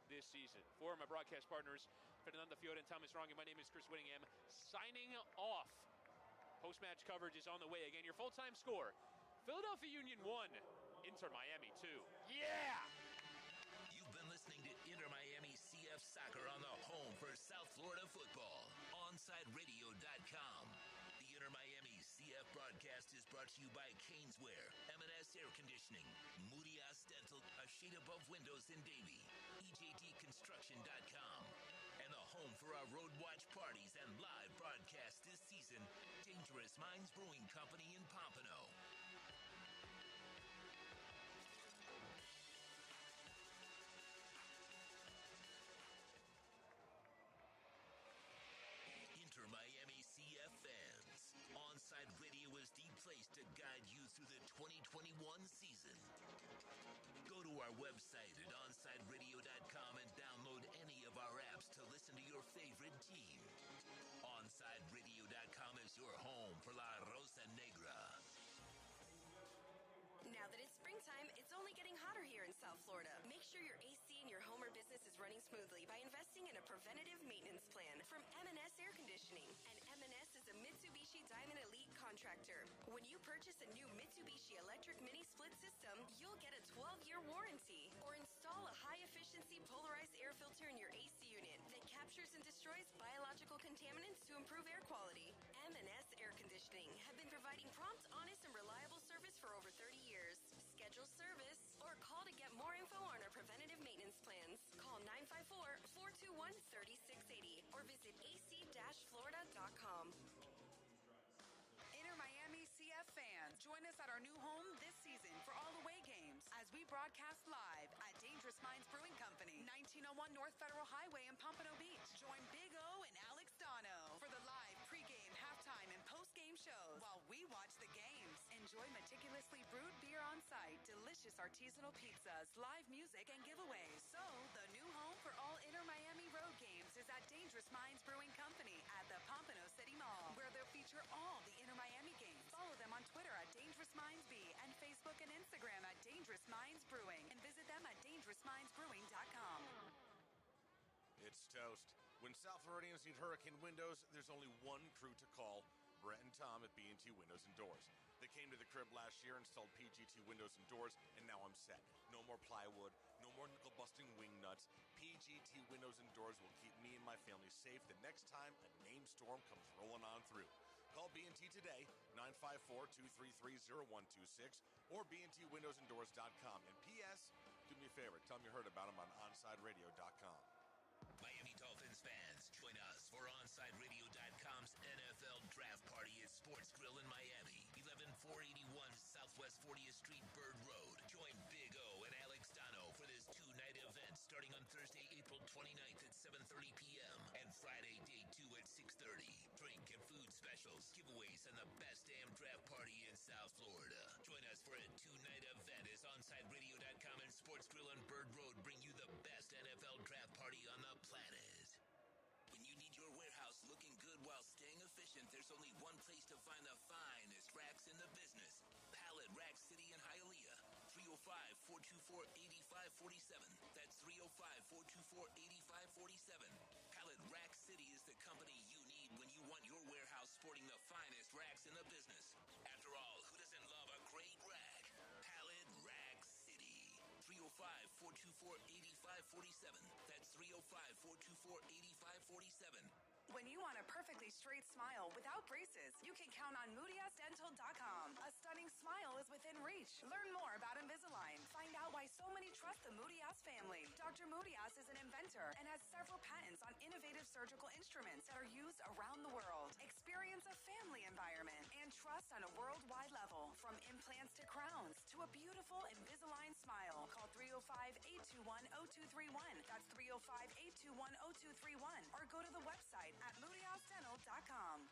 this season. For my broadcast partners, Fernando Fiore and Thomas Rongi, my name is Chris Whittingham, signing off. Post-match coverage is on the way. Again, your full-time score, Philadelphia Union 1, InterMiami 2. Yeah! You've been listening to InterMiami CF Soccer on the home for South Florida football, OnSideRadio.com. The InterMiami CF broadcast is brought to you by Caneswear, M&S Air Conditioning, Moody Dental, a shade above windows in Davie, EJDConstruction.com, and the home for our Road Watch parties and live broadcasts this season, Dangerous Minds Brewing Company in Pompano. InterMiami CF fans, OnSide Radio is the place to guide you through the 2021 season. Go to our website at OnSideRadio.com and download any of our apps to listen to your favorite team. OnSideRadio.com is your home for La Rosa Negra. Now that it's springtime, it's only getting hotter here in South Florida. Make sure your AC in your home or business is running smoothly by investing in a preventative maintenance plan from M&S Air Conditioning. And M&S is a Mitsubishi Diamond Elite contractor. When you purchase a new Mitsubishi electric mini split system, you'll get a 12-year warranty. Or install a high-efficiency polarized air filter in your AC unit that captures and destroys biological contaminants to improve air quality. M&S Air Conditioning have been providing prompt, honest, and reliable service for over 30 years. Schedule service or call to get more info on our preventative maintenance plans. Call 954-421-3680 or visit ac-florida.com. InterMiami CF fans, join us at our new home this season for all away games as we broadcast live at Dangerous Minds Brewing Company, 1901 North Federal Highway in Pompano Beach. Join Big O and Alex Dono for the live pregame, halftime, and postgame shows while we watch the games. Enjoy meticulously brewed beer on site, delicious artisanal pizzas, live music, and giveaways. So, the new home for all InterMiami road games is at Dangerous Minds Brewing Company at the Pompano City Mall, where they'll feature all the InterMiami games. Follow them on Twitter at Dangerous Minds B and Facebook and Instagram at Dangerous Minds Brewing, and visit them at dangerousmindsbrewing.com. It's toast. When South Floridians need hurricane windows, there's only one crew to call, Brett and Tom at B&T Windows and Doors. They came to the crib last year, installed PGT windows and doors, and now I'm set. No more plywood, no more nickel-busting wing nuts. PGT windows and doors will keep me and my family safe the next time a named storm comes rolling on through. Call B&T today, 954-233-0126, or bntwindowsanddoors.com. And P.S., do me a favor, tell them you heard about them on OnSideRadio.com. Miami Dolphins fans, join us for OnSideRadio.com's NFL Draft Party at Sports Grill in Miami, 11481 Southwest 40th Street, Bird Road. Join Big O and Alex Dono for this two-night event starting on Thursday, April 29th at 7:30 p.m. and Friday, day 2 at 6:30. Drink and food specials, giveaways, and the best damn draft party in South Florida. Join us for a two-night event as OnSideRadio.com and Sports Grill on Bird Road bring you the best NFL draft party on the planet. When you need your warehouse looking good while staying efficient, there's only one place to find the finest racks in the business. Pallet Rack City in Hialeah, 305-424-8547. That's 305-424-8547. Pallet Rack City is the company you need when you want your warehouse sporting the finest racks in the business. After all, who doesn't love a great rack? Pallet Rack City, 305-424-8547. That's 305-424-8547. When you want a perfectly straight smile without braces, you can count on MoodyAsDental.com. A stunning smile is within reach. Learn more about Invisalign. Find out why so many trust the Moody Ass family. Dr. Moody Ass is an inventor and has several patents on innovative surgical instruments that are used around the world. Experience a family environment and trust on a worldwide level. From implants to crowns to a beautiful Invisalign smile. Call 305-821-0231. That's 305-821-0231. Or go to the website at MoodyAsDental.com.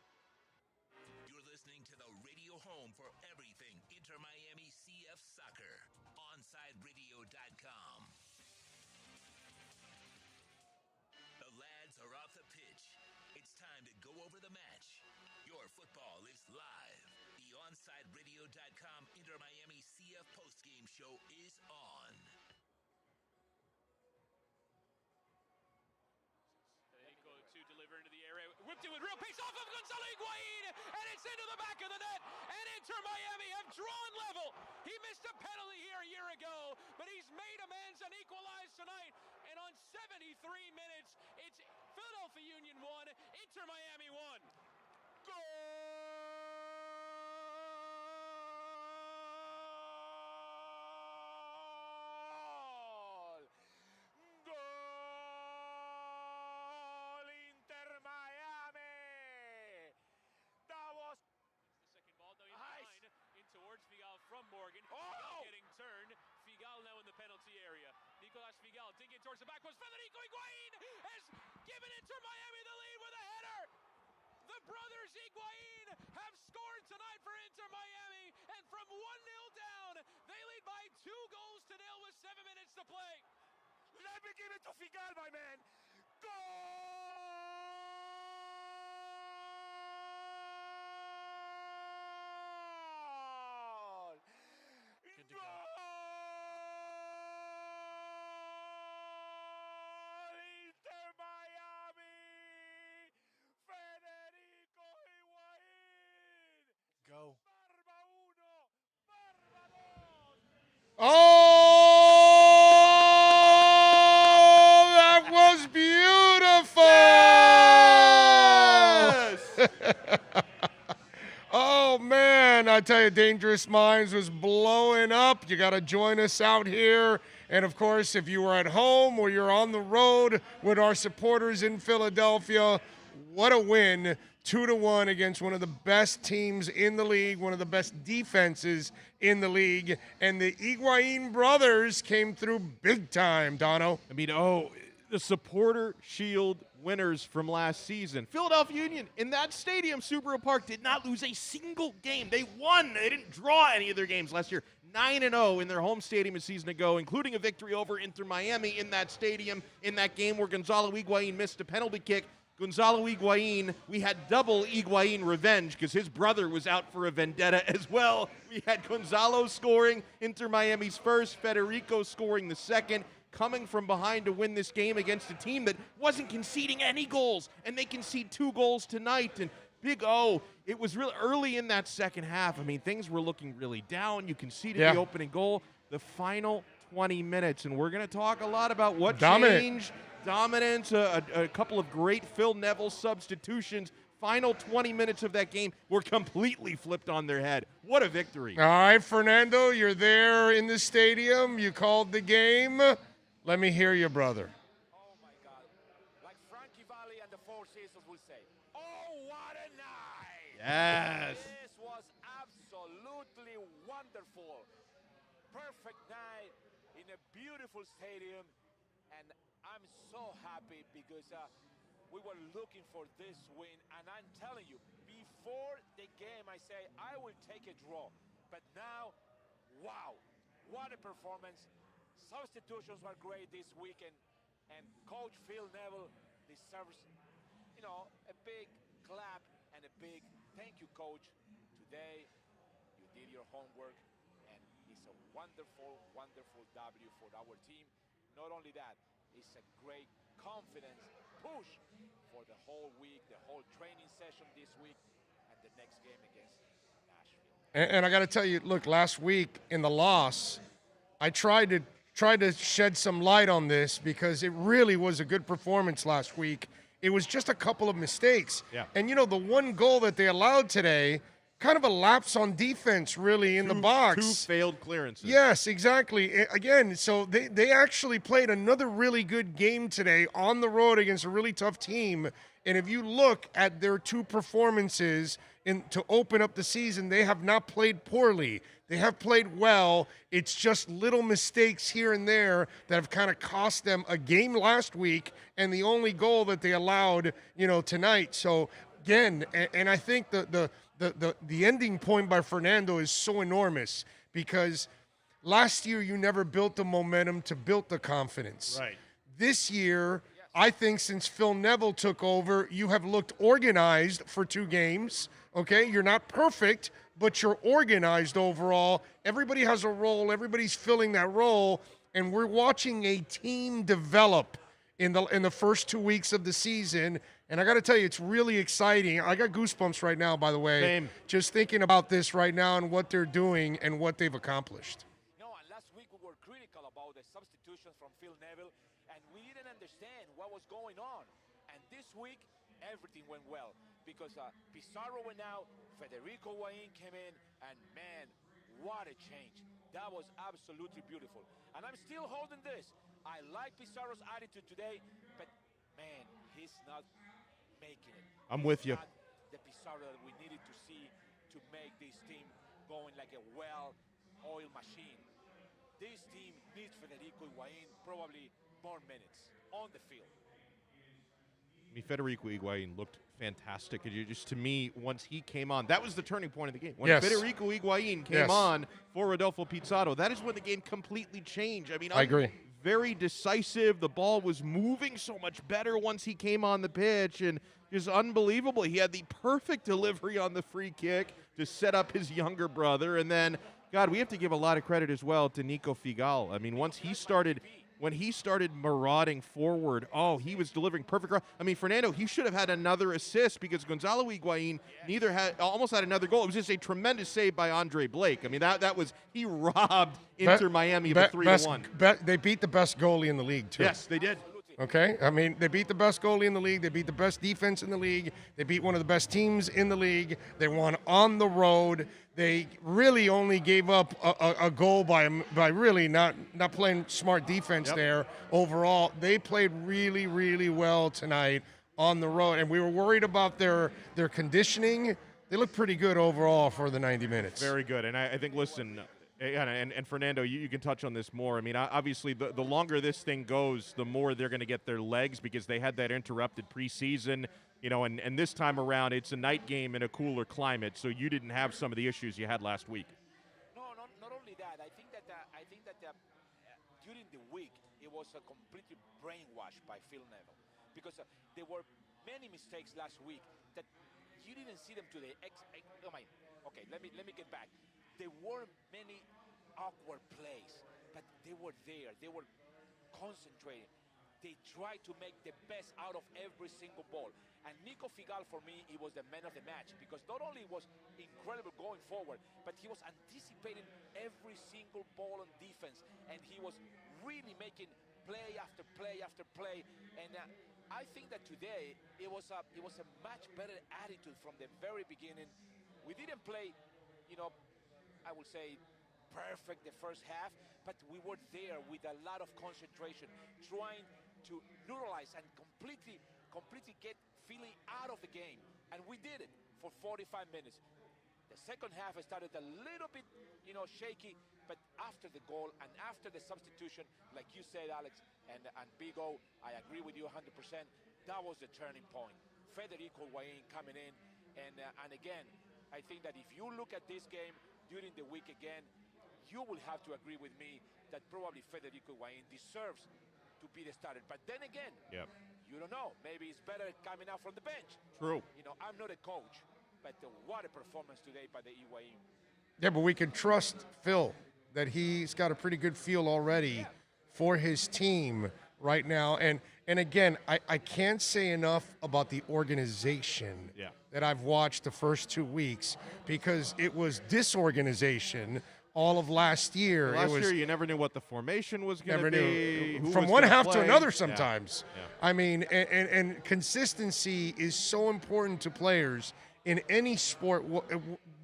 You're listening to the radio home for everything InterMiami CF Soccer. OnSideRadio.com. The lads are off the pitch. It's time to go over the match. Your football is live. The OnSideRadio.com InterMiami CF postgame show is on. with real pace off of Gonzalo Higuain, and it's into the back of the net, and InterMiami have drawn level. He missed a penalty here a year ago, but he's made amends and equalized tonight, and on 73 minutes, it's Philadelphia Union 1, InterMiami 1. Towards Figal from Morgan. Figal getting turned. Figal now in the penalty area. Nicolas Figal digging towards the back post. Federico Higuain has given InterMiami the lead with a header. The brothers Higuain have scored tonight for InterMiami, and from 1-0 down, they lead by 2 goals to 0 with 7 minutes to play. Let me give it to Figal, my man. Goal! Go. Oh, that was beautiful! Yes! Oh, man, I tell you, Dangerous Minds was blowing up. You got to join us out here. And, of course, if you were at home or you're on the road with our supporters in Philadelphia, what a win. 2-1 against one of the best teams in the league, one of the best defenses in the league. And the Higuain brothers came through big time, Dono. I mean, the supporter shield winners from last season. Philadelphia Union in that stadium, Subaru Park, did not lose a single game. They won. They didn't draw any of their games last year. 9-0 in their home stadium a season ago, including a victory over InterMiami in that stadium in that game where Gonzalo Higuain missed a penalty kick. Gonzalo Higuain, we had double Higuain revenge because his brother was out for a vendetta as well. We had Gonzalo scoring InterMiami's first, Federico scoring the second, coming from behind to win this game against a team that wasn't conceding any goals, and they concede 2 goals tonight. And Big O, it was really early in that second half. I mean, things were looking really down. You conceded the opening goal. The final 20 minutes, and we're going to talk a lot about what changed. Dominance, a couple of great Phil Neville substitutions. Final 20 minutes of that game were completely flipped on their head. What a victory. All right, Fernando, you're there in the stadium. You called the game. Let me hear you, brother. Oh, my God. Like Frankie Valli and the Four Seasons will say, oh, what a night. Yes. This was absolutely wonderful. Perfect night in a beautiful stadium. And I'm so happy because we were looking for this win, and I'm telling you, before the game I say I will take a draw, but now, wow, what a performance. Substitutions were great this weekend, and Coach Phil Neville deserves, a big clap and a big thank you, Coach. Today you did your homework, and it's a wonderful, wonderful W for our team. Not only that, it's a great confidence push for the whole week, the whole training session this week, and the next game against Nashville. And I got to tell you, look, last week in the loss, I tried to shed some light on this because it really was a good performance last week. It was just a couple of mistakes. Yeah. And, the one goal that they allowed today, kind of a lapse on defense, really, in the box. 2 failed clearances. Yes, exactly. Again, so they actually played another really good game today on the road against a really tough team. And if you look at their 2 performances to open up the season, they have not played poorly. They have played well. It's just little mistakes here and there that have kind of cost them a game last week and the only goal that they allowed, tonight. So, again, and I think the ending point by Fernando is so enormous because last year you never built the momentum to build the confidence. Right. This year, I think since Phil Neville took over, you have looked organized for 2 games, okay? You're not perfect, but you're organized overall. Everybody has a role. Everybody's filling that role, and we're watching a team develop in the first 2 weeks of the season. And I got to tell you, it's really exciting. I got goosebumps right now, by the way. Same. Just thinking about this right now and what they're doing and what they've accomplished. No, and last week we were critical about the substitutions from Phil Neville, and we didn't understand what was going on. And this week, everything went well because Pizarro went out, Federico Guain came in, and man, what a change. That was absolutely beautiful. And I'm still holding this. I like Pizarro's attitude today, but man, he's not making it. I'm with you. Not the Pizarro that we needed to see to make this team going like a well-oiled machine. This team needs Federico Guain probably more minutes on the field. I mean, Federico Higuain looked fantastic. Just to me, once he came on, that was the turning point of the game. When Federico Higuain came on for Rodolfo Pizarro, that is when the game completely changed. I mean, I agree. Very decisive. The ball was moving so much better once he came on the pitch, and just unbelievable. He had the perfect delivery on the free kick to set up his younger brother, and then, God, we have to give a lot of credit as well to Nico Figal. I mean, when he started marauding forward, he was delivering perfect. I mean, Fernando, he should have had another assist because Gonzalo Higuain almost had another goal. It was just a tremendous save by Andre Blake. I mean, that was, he robbed InterMiami of a 3-1. They beat the best goalie in the league, too. Yes, they did. Okay? I mean, they beat the best goalie in the league. They beat the best defense in the league. They beat one of the best teams in the league. They won on the road. They really only gave up a goal by really not playing smart defense there overall. They played really, really well tonight on the road, and we were worried about their conditioning. They looked pretty good overall for the 90 minutes. Very good, and I think, listen, and Fernando, you can touch on this more. I mean, obviously, the longer this thing goes, the more they're going to get their legs because they had that interrupted preseason. And this time around, it's a night game in a cooler climate, so you didn't have some of the issues you had last week. No, not only that. I think that during the week, it was a completely brainwashed by Phil Neville because there were many mistakes last week that you didn't see them today. Okay, let me get back. There weren't many awkward plays, but they were there. They were concentrating. They tried to make the best out of every single ball. And Nico Figal, for me, he was the man of the match because not only was incredible going forward, but he was anticipating every single ball on defense, and he was really making play after play after play. And I think that today it was a much better attitude from the very beginning. We didn't play, I would say, perfect the first half, but we were there with a lot of concentration, trying to neutralize and completely get Philly out of the game. And we did it for 45 minutes. The second half started a little bit, shaky, but after the goal and after the substitution, like you said, Alex, and Big O, I agree with you 100%, that was the turning point. Federico Guain coming in, and again, I think that if you look at this game during the week again, you will have to agree with me that probably Federico Guain deserves to be the starter. But then again, you don't know. Maybe it's better coming out from the bench. True. I'm not a coach, but what a performance today by the Higuain. Yeah, but we can trust Phil that he's got a pretty good feel already for his team right now. And again, I can't say enough about the organization that I've watched the first 2 weeks because it was disorganization all of last year. Last year, you never knew what the formation was going to be. From one half to another sometimes. I mean, and consistency is so important to players in any sport.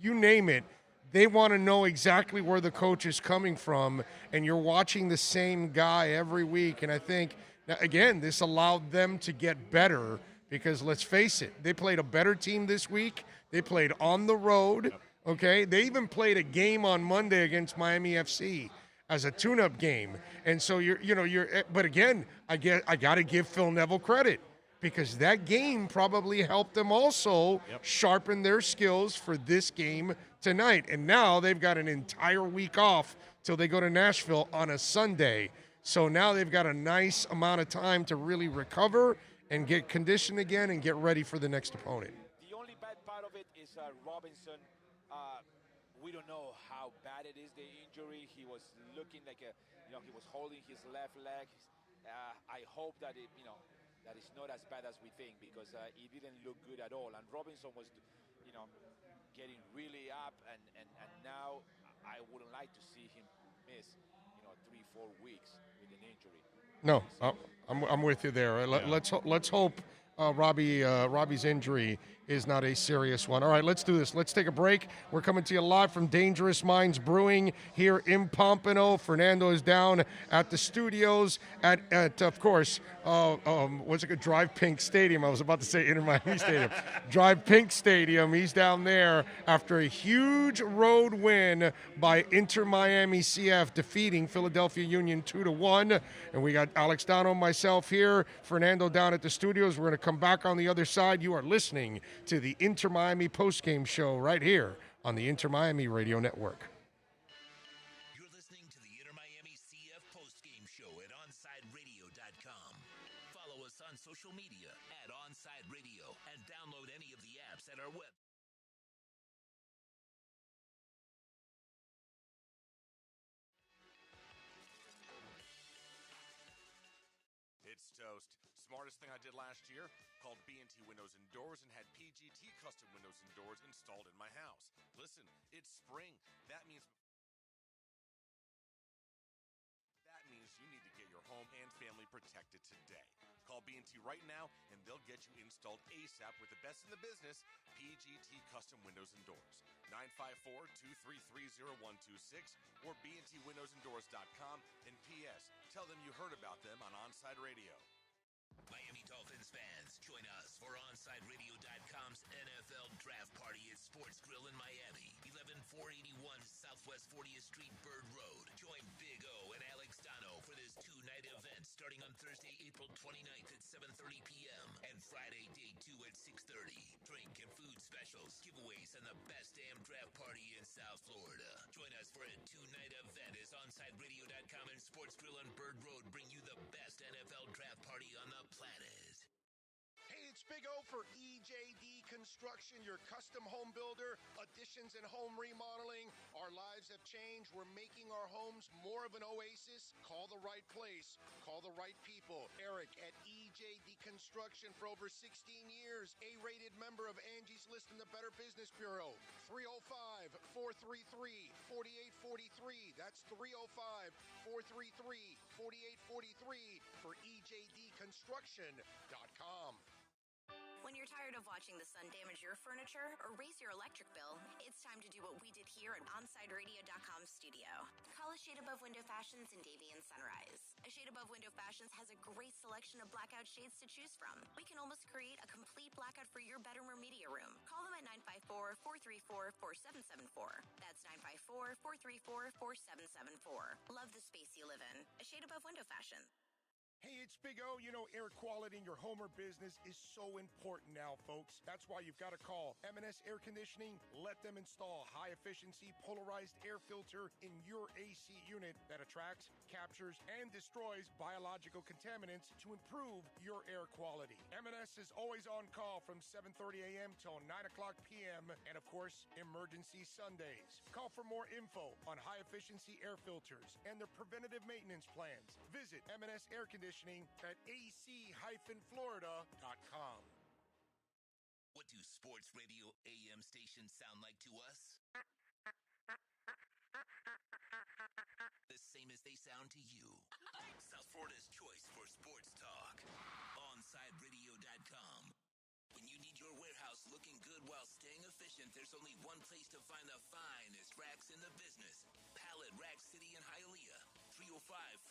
You name it, they want to know exactly where the coach is coming from, and you're watching the same guy every week. And I think, again, this allowed them to get better because, let's face it, they played a better team this week. They played on the road. Okay, they even played a game on Monday against Miami FC as a tune-up game, and so But again, I got to give Phil Neville credit because that game probably helped them also sharpen their skills for this game tonight. And now they've got an entire week off till they go to Nashville on a Sunday. So now they've got a nice amount of time to really recover and get conditioned again and get ready for the next opponent. The only bad part of it is Robinson. We don't know how bad it is, the injury. He was looking like he was holding his left leg. I hope that that it's not as bad as we think, because he didn't look good at all. And Robinson was, getting really up, and now I wouldn't like to see him miss, 3-4 weeks with an injury. No, I'm with you there. Let's hope Robbie's injury is not a serious one. All right, let's do this. Let's take a break. We're coming to you live from Dangerous Minds Brewing here in Pompano. Fernando is down at the studios at of course, what's it called? Drive Pink Stadium. I was about to say InterMiami Stadium. Drive Pink Stadium. He's down there after a huge road win by InterMiami CF, defeating Philadelphia Union 2-1. And we got Alex Dono, myself here, Fernando down at the studios. We're going to come back on the other side. You are listening to the InterMiami postgame show right here on the InterMiami Radio Network. You're listening to the InterMiami CF postgame show at OnSideRadio.com. Follow us on social media at OnSide Radio and download any of the apps at our web. It's toast. Smartest thing I did last year, called B&T Windows and Doors and had PGT custom windows and doors installed in my house. Listen, it's spring. That means you need to get your home and family protected today. Call B&T right now and they'll get you installed ASAP with the best in the business, PGT custom windows and doors. 954-233-0126 or bntwindowsanddoors.com. And P.S. Tell them you heard about them on OnSide Radio. Miami Dolphins fans, join us for OnSideRadio.com's NFL Draft Party at Sports Grill in Miami, 11481 Southwest 40th Street, Bird Road. Join Big O and Alex Dono for this two-night event starting on Thursday, April 29th at 7:30 p.m. and Friday, day 2 at 6:30. Drink and food specials, giveaways, and the best damn draft party in South Florida. Join us for a two-night event as OnSideRadio.com and Sports Grill on Bird Road bring you the best NFL draft party on the planet. Hey, it's Big O for EJD Construction, your custom home builder, additions and home remodeling. Our lives have changed. We're making our homes more of an oasis. Call the right place. Call the right people. Eric at EJD Construction for over 16 years. A-rated member of Angie's List in the Better Business Bureau. 305-433-4843. That's 305-433-4843 for EJDConstruction.com. When you're tired of watching the sun damage your furniture or raise your electric bill, it's time to do what we did here at OnSideRadio.com studio. Call A Shade Above Window Fashions in Davie and Sunrise. A Shade Above Window Fashions has a great selection of blackout shades to choose from. We can almost create a complete blackout for your bedroom or media room. Call them at 954-434-4774. That's 954-434-4774. Love the space you live in. A Shade Above Window Fashion. Hey, it's Big O. You know, air quality in your home or business is so important now, folks. That's why you've got to call M&S Air Conditioning. Let them install high-efficiency polarized air filter in your AC unit that attracts, captures, and destroys biological contaminants to improve your air quality. M&S is always on call from 7:30 a.m. till 9 o'clock p.m. and, of course, emergency Sundays. Call for more info on high-efficiency air filters and their preventative maintenance plans. Visit M&S Air Conditioning at ac-florida.com. What do sports radio AM stations sound like to us? The same as they sound to you. South Florida's choice for sports talk. OnSideRadio.com. When you need your warehouse looking good while staying efficient, there's only one place to find the finest racks in the business. Pallet Rack City in Hialeah.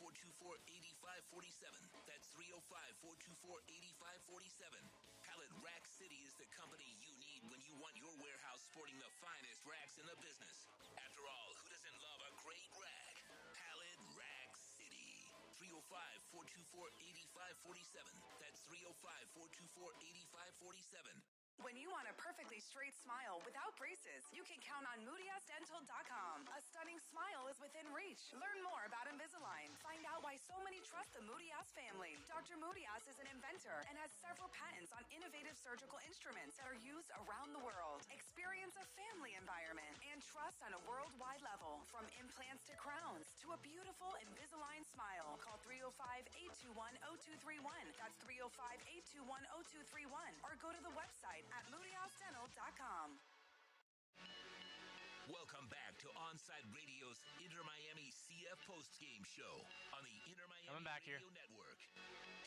305-424-8547. That's 305-424-8547. Pallet Rack City is the company you need when you want your warehouse sporting the finest racks in the business. After all, who doesn't love a great rack? Pallet Rack City. 305-424-8547. That's 305-424-8547. When you want a perfectly straight smile without braces, you can count on MoodiasDental.com. A stunning smile is within reach. Learn more about Invisalign. Find out why so many trust the Moodias family. Dr. Moodias is an inventor and has several patents on innovative surgical instruments that are used around the world. Experience a family environment and trust on a worldwide level. From implants to crowns to a beautiful Invisalign smile. Call 305-821-0231. That's 305-821-0231. Or go to the website at MoodiasDental.com. Welcome back to OnSide Radio's InterMiami CF Postgame Show on the InterMiami Radio Network.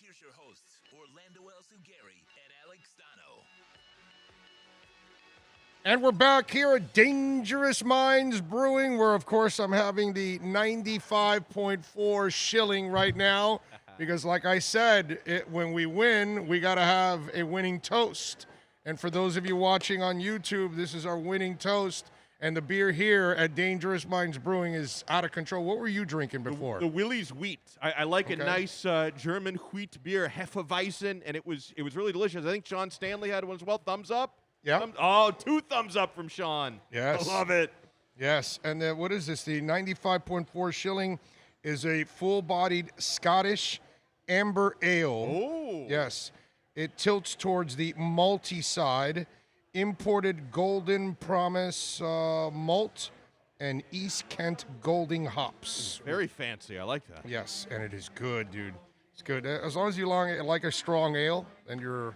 Here's your hosts, Orlando Alzugari and Alex Dano. And we're back here at Dangerous Minds Brewing, where, of course, I'm having the 95.4 shilling right now. Because, like I said, when we win, we got to have a winning toast. And for those of you watching on YouTube, this is our winning toast. And the beer here at Dangerous Minds Brewing is out of control. What were you drinking before? The Willys Wheat. I like a nice German wheat beer, Hefeweizen, and it was really delicious. I think Sean Stanley had one as well. Thumbs up. Yeah. 2 thumbs up from Sean. Yes. I love it. Yes. And what is this? The 95.4 shilling is a full-bodied Scottish amber ale. Oh. Yes. It tilts towards the malty side. Imported Golden Promise malt and East Kent Golding hops. Very fancy. I like that. Yes, and it is good, dude. It's good. As long as you like a strong ale, then you're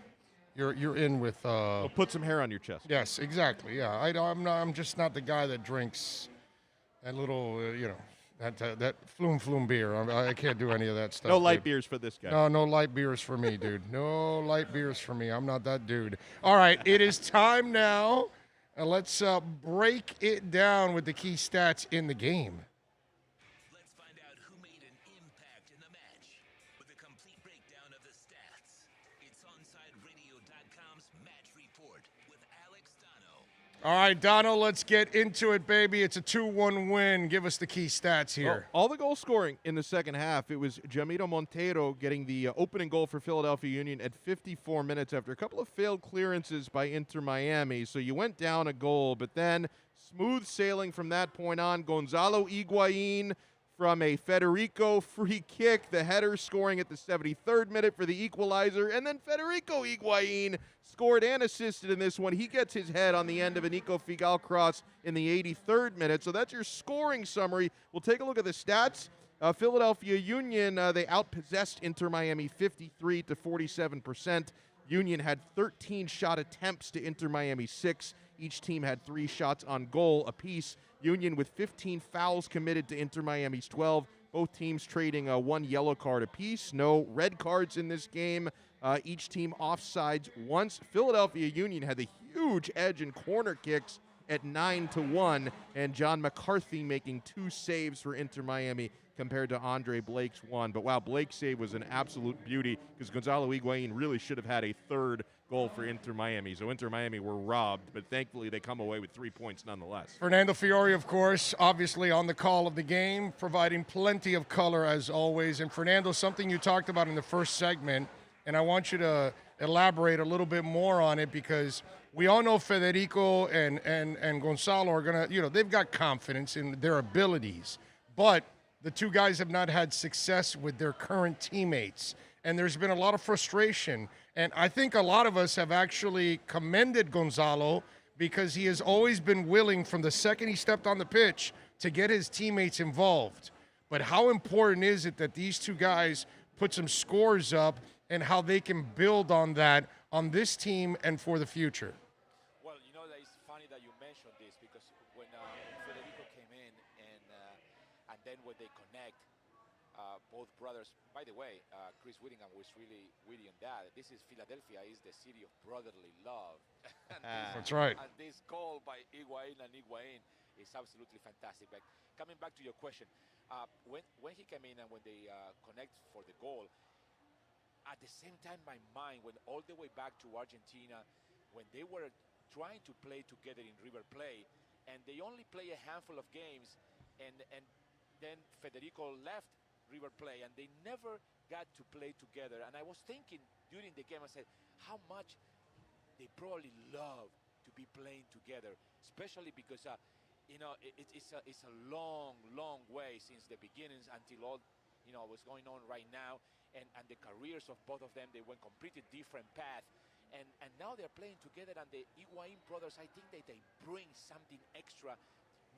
in with. We'll put some hair on your chest. Yes, exactly. Yeah, I'm just not the guy that drinks that little, that flume beer. I can't do any of that stuff. No light dude. beers for this guy. No light beers for me, dude. No light beers for me. I'm not that dude. All right, it is time now. Let's break it down with the key stats in the game. Let's find out who made an impact in the match with a complete breakdown of the stats. It's OnSideRadio.com's match report with Alex Dano. All right, Dono, let's get into it, baby. It's a 2-1 win. Give us the key stats here. All the goal scoring in the second half, it was Jamiro Monteiro getting the opening goal for Philadelphia Union at 54 minutes after a couple of failed clearances by InterMiami. So you went down a goal, but then smooth sailing from that point on. Gonzalo Higuain from a Federico free kick, the header scoring at the 73rd minute for the equalizer, and then Federico Higuain scored and assisted in this one. He gets his head on the end of a Nico Figal cross in the 83rd minute. So that's your scoring summary. We'll take a look at the stats. Philadelphia Union, they outpossessed InterMiami 53 to 47%. Union had 13 shot attempts to InterMiami 6. Each team had 3 shots on goal apiece. Union with 15 fouls committed to InterMiami's 12. Both teams trading 1 yellow card apiece. No red cards in this game. Each team offsides once. Philadelphia Union had the huge edge in corner kicks at 9-1, and John McCarthy making 2 saves for InterMiami compared to Andre Blake's 1. But wow, Blake's save was an absolute beauty because Gonzalo Higuain really should have had a 3rd goal for InterMiami. So InterMiami were robbed, but thankfully they come away with 3 points nonetheless. Fernando Fiore, of course, obviously on the call of the game, providing plenty of color as always. And Fernando, something you talked about in the first segment, and I want you to elaborate a little bit more on it because we all know Federico and Gonzalo are going to, they've got confidence in their abilities, but the two guys have not had success with their current teammates. And there's been a lot of frustration. And I think a lot of us have actually commended Gonzalo because he has always been willing from the second he stepped on the pitch to get his teammates involved. But how important is it that these two guys put some scores up and how they can build on that on this team and for the future? Well, that it's funny that you mentioned this because when Federico came in and then when they connect, both brothers. By the way, Chris Whittingham was really witty on that. This is Philadelphia is the city of brotherly love. That's right. And this goal by Higuain is absolutely fantastic. But coming back to your question, when he came in and when they connect for the goal, at the same time, my mind went all the way back to Argentina when they were trying to play together in River Plate, and they only play a handful of games, and then Federico left River Plate, and they never got to play together. And I was thinking during the game, I said, how much they probably love to be playing together, especially because it's a long, long way since the beginnings until all what's going on right now, and the careers of both of them, they went completely different path, and now they're playing together. And the Higuain brothers, I think that they bring something extra,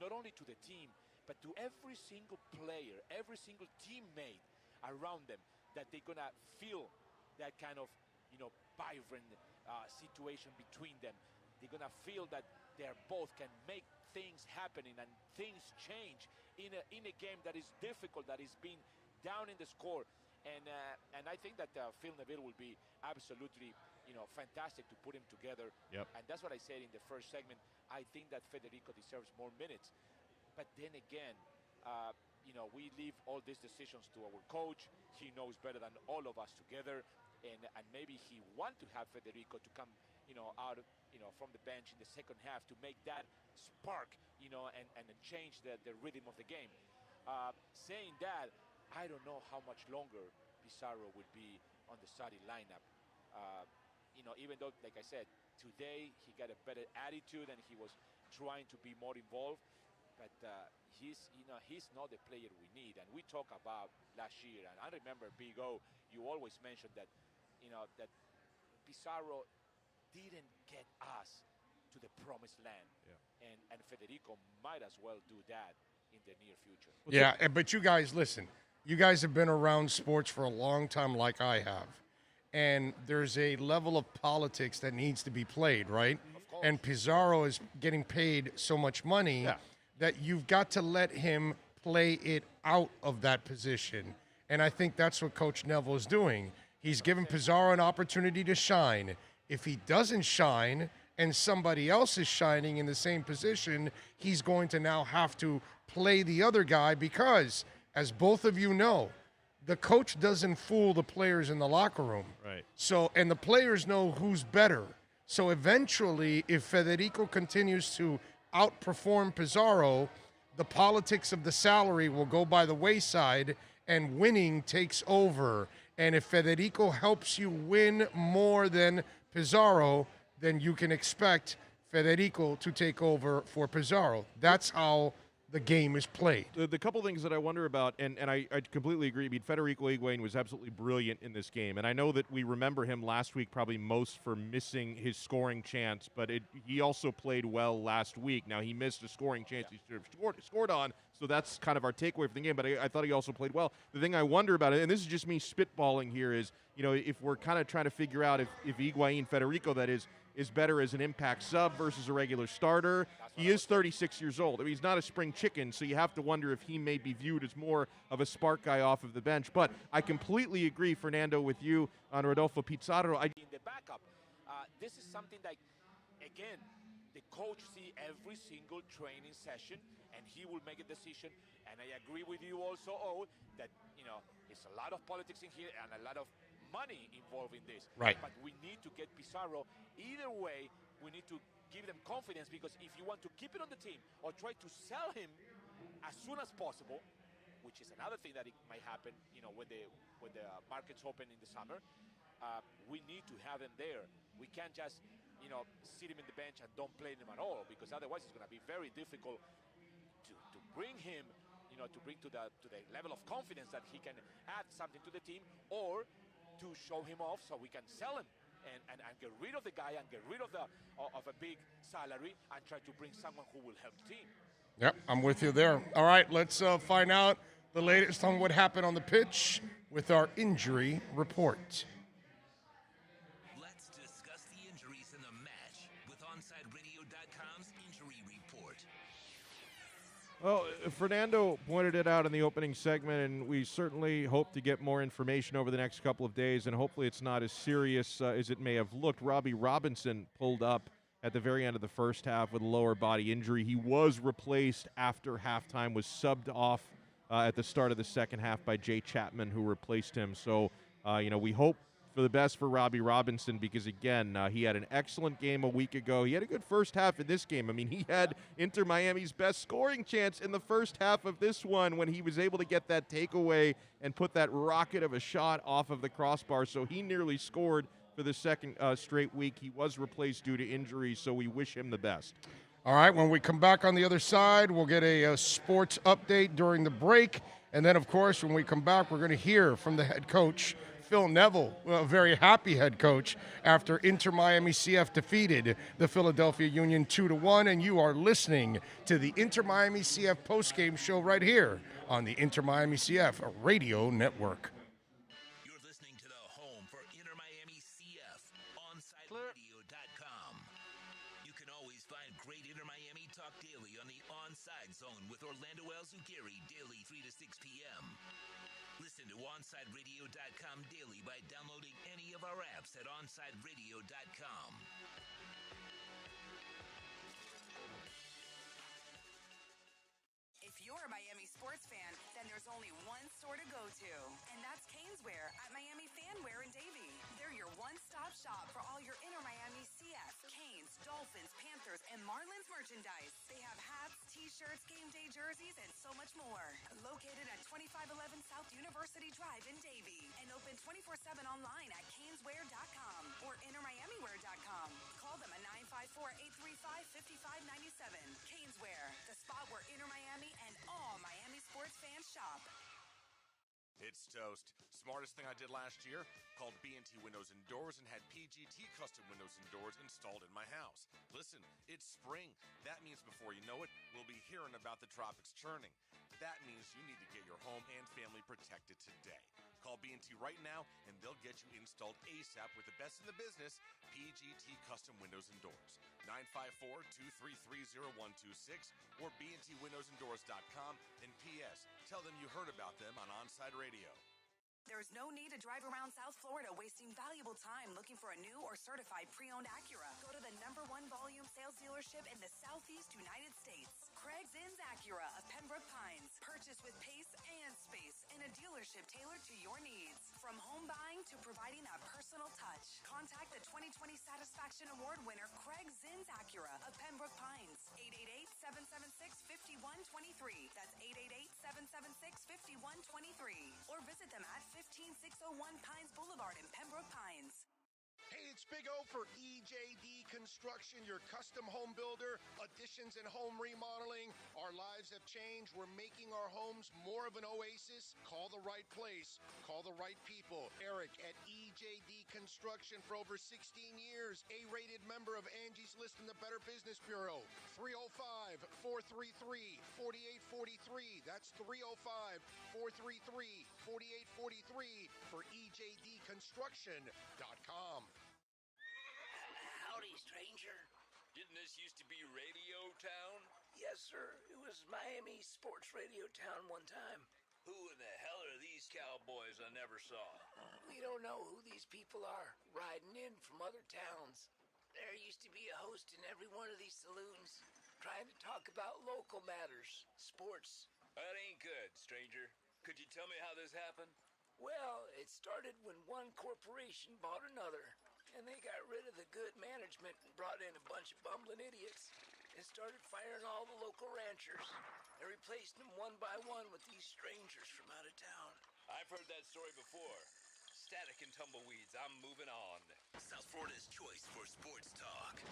not only to the team, but to every single player, every single teammate around them, that they're gonna feel that kind of vibrant situation between them. They're gonna feel that they're both can make things happening and things change in a game that is difficult, that is being down in the score, and I think that Phil Neville will be absolutely fantastic to put him together. Yep. And that's what I said in the first segment. I think that Federico deserves more minutes, but then again, we leave all these decisions to our coach. He knows better than all of us together, and maybe he want to have Federico to come out from the bench in the second half to make that spark and change the rhythm of the game. Saying that, I don't know how much longer Pizarro would be on the starting lineup. Even though, like I said, today he got a better attitude and he was trying to be more involved, but he's not the player we need. And we talk about last year, and I remember, Big O, you always mentioned that that Pizarro didn't get us to the promised land, and Federico might as well do that in the near future. Yeah, but you guys, listen. You guys have been around sports for a long time like I have. And there's a level of politics that needs to be played, right? And Pizarro is getting paid so much money that you've got to let him play it out of that position. And I think that's what Coach Neville is doing. He's giving Pizarro an opportunity to shine. If he doesn't shine and somebody else is shining in the same position, he's going to now have to play the other guy because, as both of you know, the coach doesn't fool the players in the locker room. Right. So, and the players know who's better. So eventually, if Federico continues to outperform Pizarro, the politics of the salary will go by the wayside and winning takes over. And if Federico helps you win more than Pizarro, then you can expect Federico to take over for Pizarro. That's how the game is played. The couple things that I wonder about, and I completely agree. I mean, Federico Higuain was absolutely brilliant in this game, and I know that we remember him last week probably most for missing his scoring chance, but he also played well last week. Now, he missed a scoring chance he should have scored on, so that's kind of our takeaway from the game, but I thought he also played well. The thing I wonder about it, and this is just me spitballing here, is, if we're kind of trying to figure out if Higuain, Federico, that is better as an impact sub versus a regular starter. He is 36 years old. I mean, he's not a spring chicken, so you have to wonder if he may be viewed as more of a spark guy off of the bench. But I completely agree, Fernando, with you on Rodolfo Pizarro. In the backup, this is something that, again, the coach see every single training session, and he will make a decision. And I agree with you also, that, it's a lot of politics in here and a lot of money involved in this. Right. But we need to get Pizarro. Either way, we need to give them confidence, because if you want to keep it on the team or try to sell him as soon as possible, which is another thing that it might happen, when the markets open in the summer, we need to have him there. We can't just, sit him in the bench and don't play him at all, because otherwise it's going to be very difficult to bring him, to bring to the level of confidence that he can add something to the team, or to show him off so we can sell him and get rid of the guy and get rid of a big salary and try to bring someone who will help the team. Yep, I'm with you there. All right, let's find out the latest on what happened on the pitch with our injury report. Let's discuss the injuries in the match with OnSideRadio.com's injury report. Well, Fernando pointed it out in the opening segment, and we certainly hope to get more information over the next couple of days, and hopefully it's not as serious as it may have looked. Robbie Robinson pulled up at the very end of the first half with a lower body injury. He was replaced after halftime, was subbed off at the start of the second half by Jay Chapman, who replaced him. So, we hope for the best for Robbie Robinson, because, again, he had an excellent game a week ago. He had a good first half in this game. I mean, he had InterMiami's best scoring chance in the first half of this one when he was able to get that takeaway and put that rocket of a shot off of the crossbar. So he nearly scored for for the second straight week. He was replaced due to injury, so we wish him the best. All right, when we come back on the other side, we'll get a sports update during the break. And then, of course, when we come back, we're going to hear from the head coach, Phil Neville, a very happy head coach, after InterMiami CF defeated the Philadelphia Union 2-1. And you are listening to the InterMiami CF postgame show right here on the InterMiami CF radio network. You're listening to the home for InterMiami CF, OnSideRadio.com. You can always find great InterMiami talk daily on the OnSide Zone with Orlando Alzugiri daily 3 to 6 p.m. Listen to OnSideRadio.com daily by downloading any of our apps at OnSideRadio.com. If you're a Miami sports fan, then there's only one store to go to, and that's Caneswear at Miami Fanwear in Davie. They're your one-stop shop for all your InterMiami CF, Canes, Dolphins, Panthers, and Marlins merchandise. They have hats, t-shirts, game day jerseys, and so much more. Located at 2511 South University Drive in Davie, and open 24/7 online at Caneswear.com or InterMiamiWear.com. Call them at 954-835-5597. Caneswear, the spot where InterMiami and all Miami sports fans shop. It's toast. Smartest thing I did last year? Called B&T Windows and Doors and had PGT custom windows and doors installed in my house. Listen, it's spring. That means before you know it, we'll be hearing about the tropics churning. That means you need to get your home and family protected today. Call B&T right now, and they'll get you installed ASAP with the best in the business, PGT Custom Windows and Doors. 954-233-0126 or BNTWindowsandDoors.com. And P.S. Tell them you heard about them on OnSide Radio. There's no need to drive around South Florida wasting valuable time looking for a new or certified pre-owned Acura. Go to the #1 volume sales dealership in the Southeast United States. Craig Zinn's Acura of Pembroke Pines. Purchase with pace and space in a dealership tailored to your needs. From home buying to providing that personal touch. Contact the 2020 Satisfaction Award winner Craig Zinn's Acura of Pembroke Pines. 888-776-5123. That's 888-776-5123. Or visit them at 15601 Pines Boulevard in Pembroke Pines. Hey, it's Big O for EJD Construction, your custom home builder, additions and home remodeling. Our lives have changed. We're making our homes more of an oasis. Call the right place. Call the right people. Eric at EJD Construction for over 16 years. A-rated member of Angie's List in the Better Business Bureau. 305-433-4843. That's 305-433-4843 for EJDConstruction.com. Howdy, stranger. Didn't this used to be Radio Town? Yes, sir. It was Miami Sports Radio Town one time. Who in the hell are these cowboys I never saw? We don't know who these people are, riding in from other towns. There used to be a host in every one of these saloons, trying to talk about local matters, sports. That ain't good, stranger. Could you tell me how this happened? Well, it started when one corporation bought another, and they got rid of the good management and brought in a bunch of bumbling idiots and started firing all the local ranchers and replacing them one by one with these strangers from out of town. I've heard that story before. Static and tumbleweeds. I'm moving on. South Florida's choice for sports talk.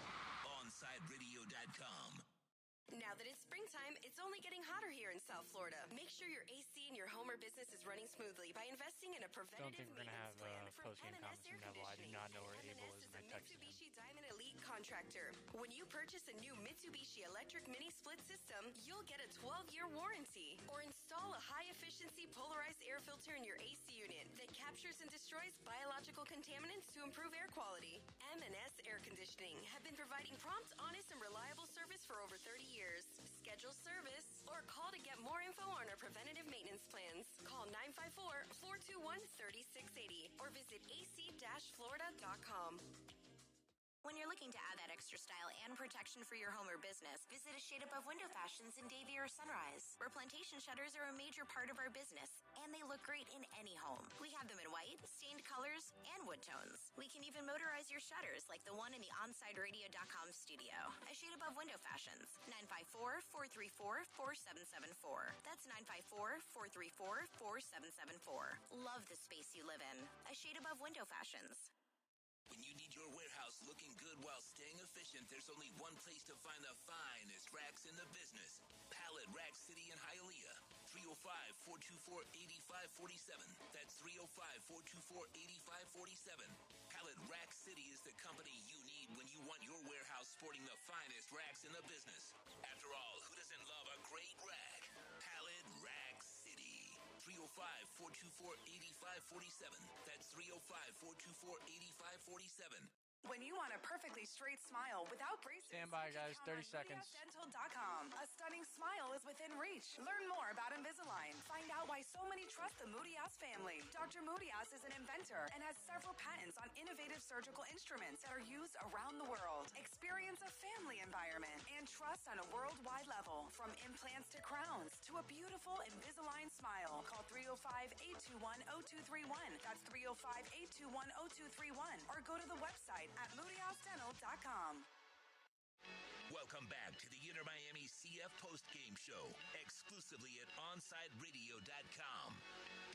OnSideRadio.com. Now that it's springtime, it's only getting hotter here in South Florida. Make sure your AC in your home or business is running smoothly by investing in a preventative maintenance plan from M&S Air Conditioning. I do not know where Abel is M&S is a Mitsubishi Diamond Elite contractor. When you purchase a new Mitsubishi electric mini split system, you'll get a 12-year warranty. Or install a high-efficiency polarized air filter in your AC unit that captures and destroys biological contaminants to improve air quality. M&S Air Conditioning have been providing prompt, honest, and reliable service for over 30 years. Schedule service or call to get more info on our preventative maintenance plans. Call 954-421-3680 or visit ac-florida.com. When you're looking to add that extra style and protection for your home or business, visit a Shade Above Window Fashions in Davie or Sunrise, where plantation shutters are a major part of our business, and they look great in any home. We have them in white, stained colors, and wood tones. We can even motorize your shutters like the one in the OnSideRadio.com studio. A Shade Above Window Fashions, 954-434-4774. That's 954-434-4774. Love the space you live in. A Shade Above Window Fashions. When looking good while staying efficient, there's only one place to find the finest racks in the business. Pallet Rack City in Hialeah. 305-424-8547. That's 305-424-8547. Pallet Rack City is the company you need when you want your warehouse sporting the finest racks in the business. After all, who doesn't love a great rack? Pallet Rack City. 305-424-8547. That's 305-424-8547. When you want a perfectly straight smile without braces, stand by, guys. 30 seconds. MoodieOutDental.com. A stunning smile is within reach. Learn more about Invisalign. Find out why so many trust the Moody-Ass family. Dr. Moody-Ass is an inventor and has several patents on innovative surgical instruments that are used around the world. Experience a family environment and trust on a worldwide level. From implants to crowns to a beautiful Invisalign smile. Call 305-821-0231. That's 305-821-0231. Or go to the website at MoodyOutDental.com. Welcome back to the InterMiami CF Postgame Show, exclusively at OnSideRadio.com.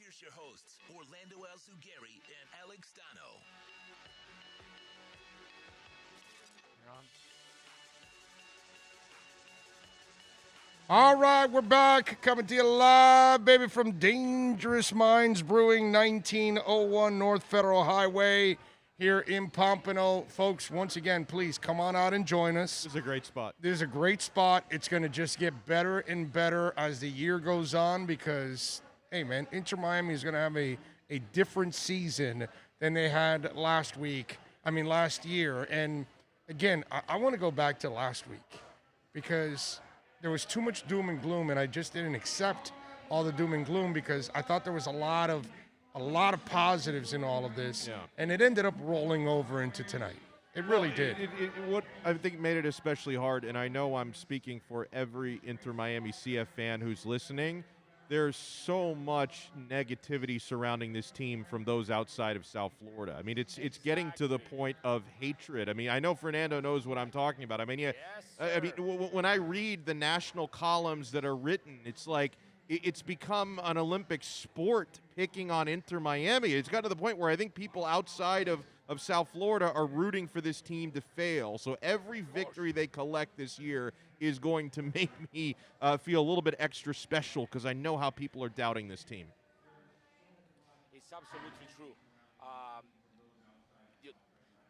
Here's your hosts, Orlando Alzugari and Alex Dano. You're on. All right, we're back, coming to you live, baby, from Dangerous Minds Brewing, 1901 North Federal Highway. Here in Pompano. Folks, once again, please come on out and join us. This is a great spot. This is a great spot. It's going to just get better and better as the year goes on because, hey, man, InterMiami is going to have a different season than they had last year. And, again, I want to go back to last week because there was too much doom and gloom, and I just didn't accept all the doom and gloom because I thought there was a lot of positives in all of this, and it ended up rolling over into tonight. It really did. What I think made it especially hard, and I know I'm speaking for every InterMiami CF fan who's listening, there's so much negativity surrounding this team from those outside of South Florida. I mean, it's getting to the point of hatred. I mean, I know Fernando knows what I'm talking about. I mean, when I read the national columns that are written, it's like, it's become an Olympic sport picking on InterMiami. It's gotten to the point where I think people outside of South Florida are rooting for this team to fail. So every victory they collect this year is going to make me feel a little bit extra special because I know how people are doubting this team. It's absolutely true.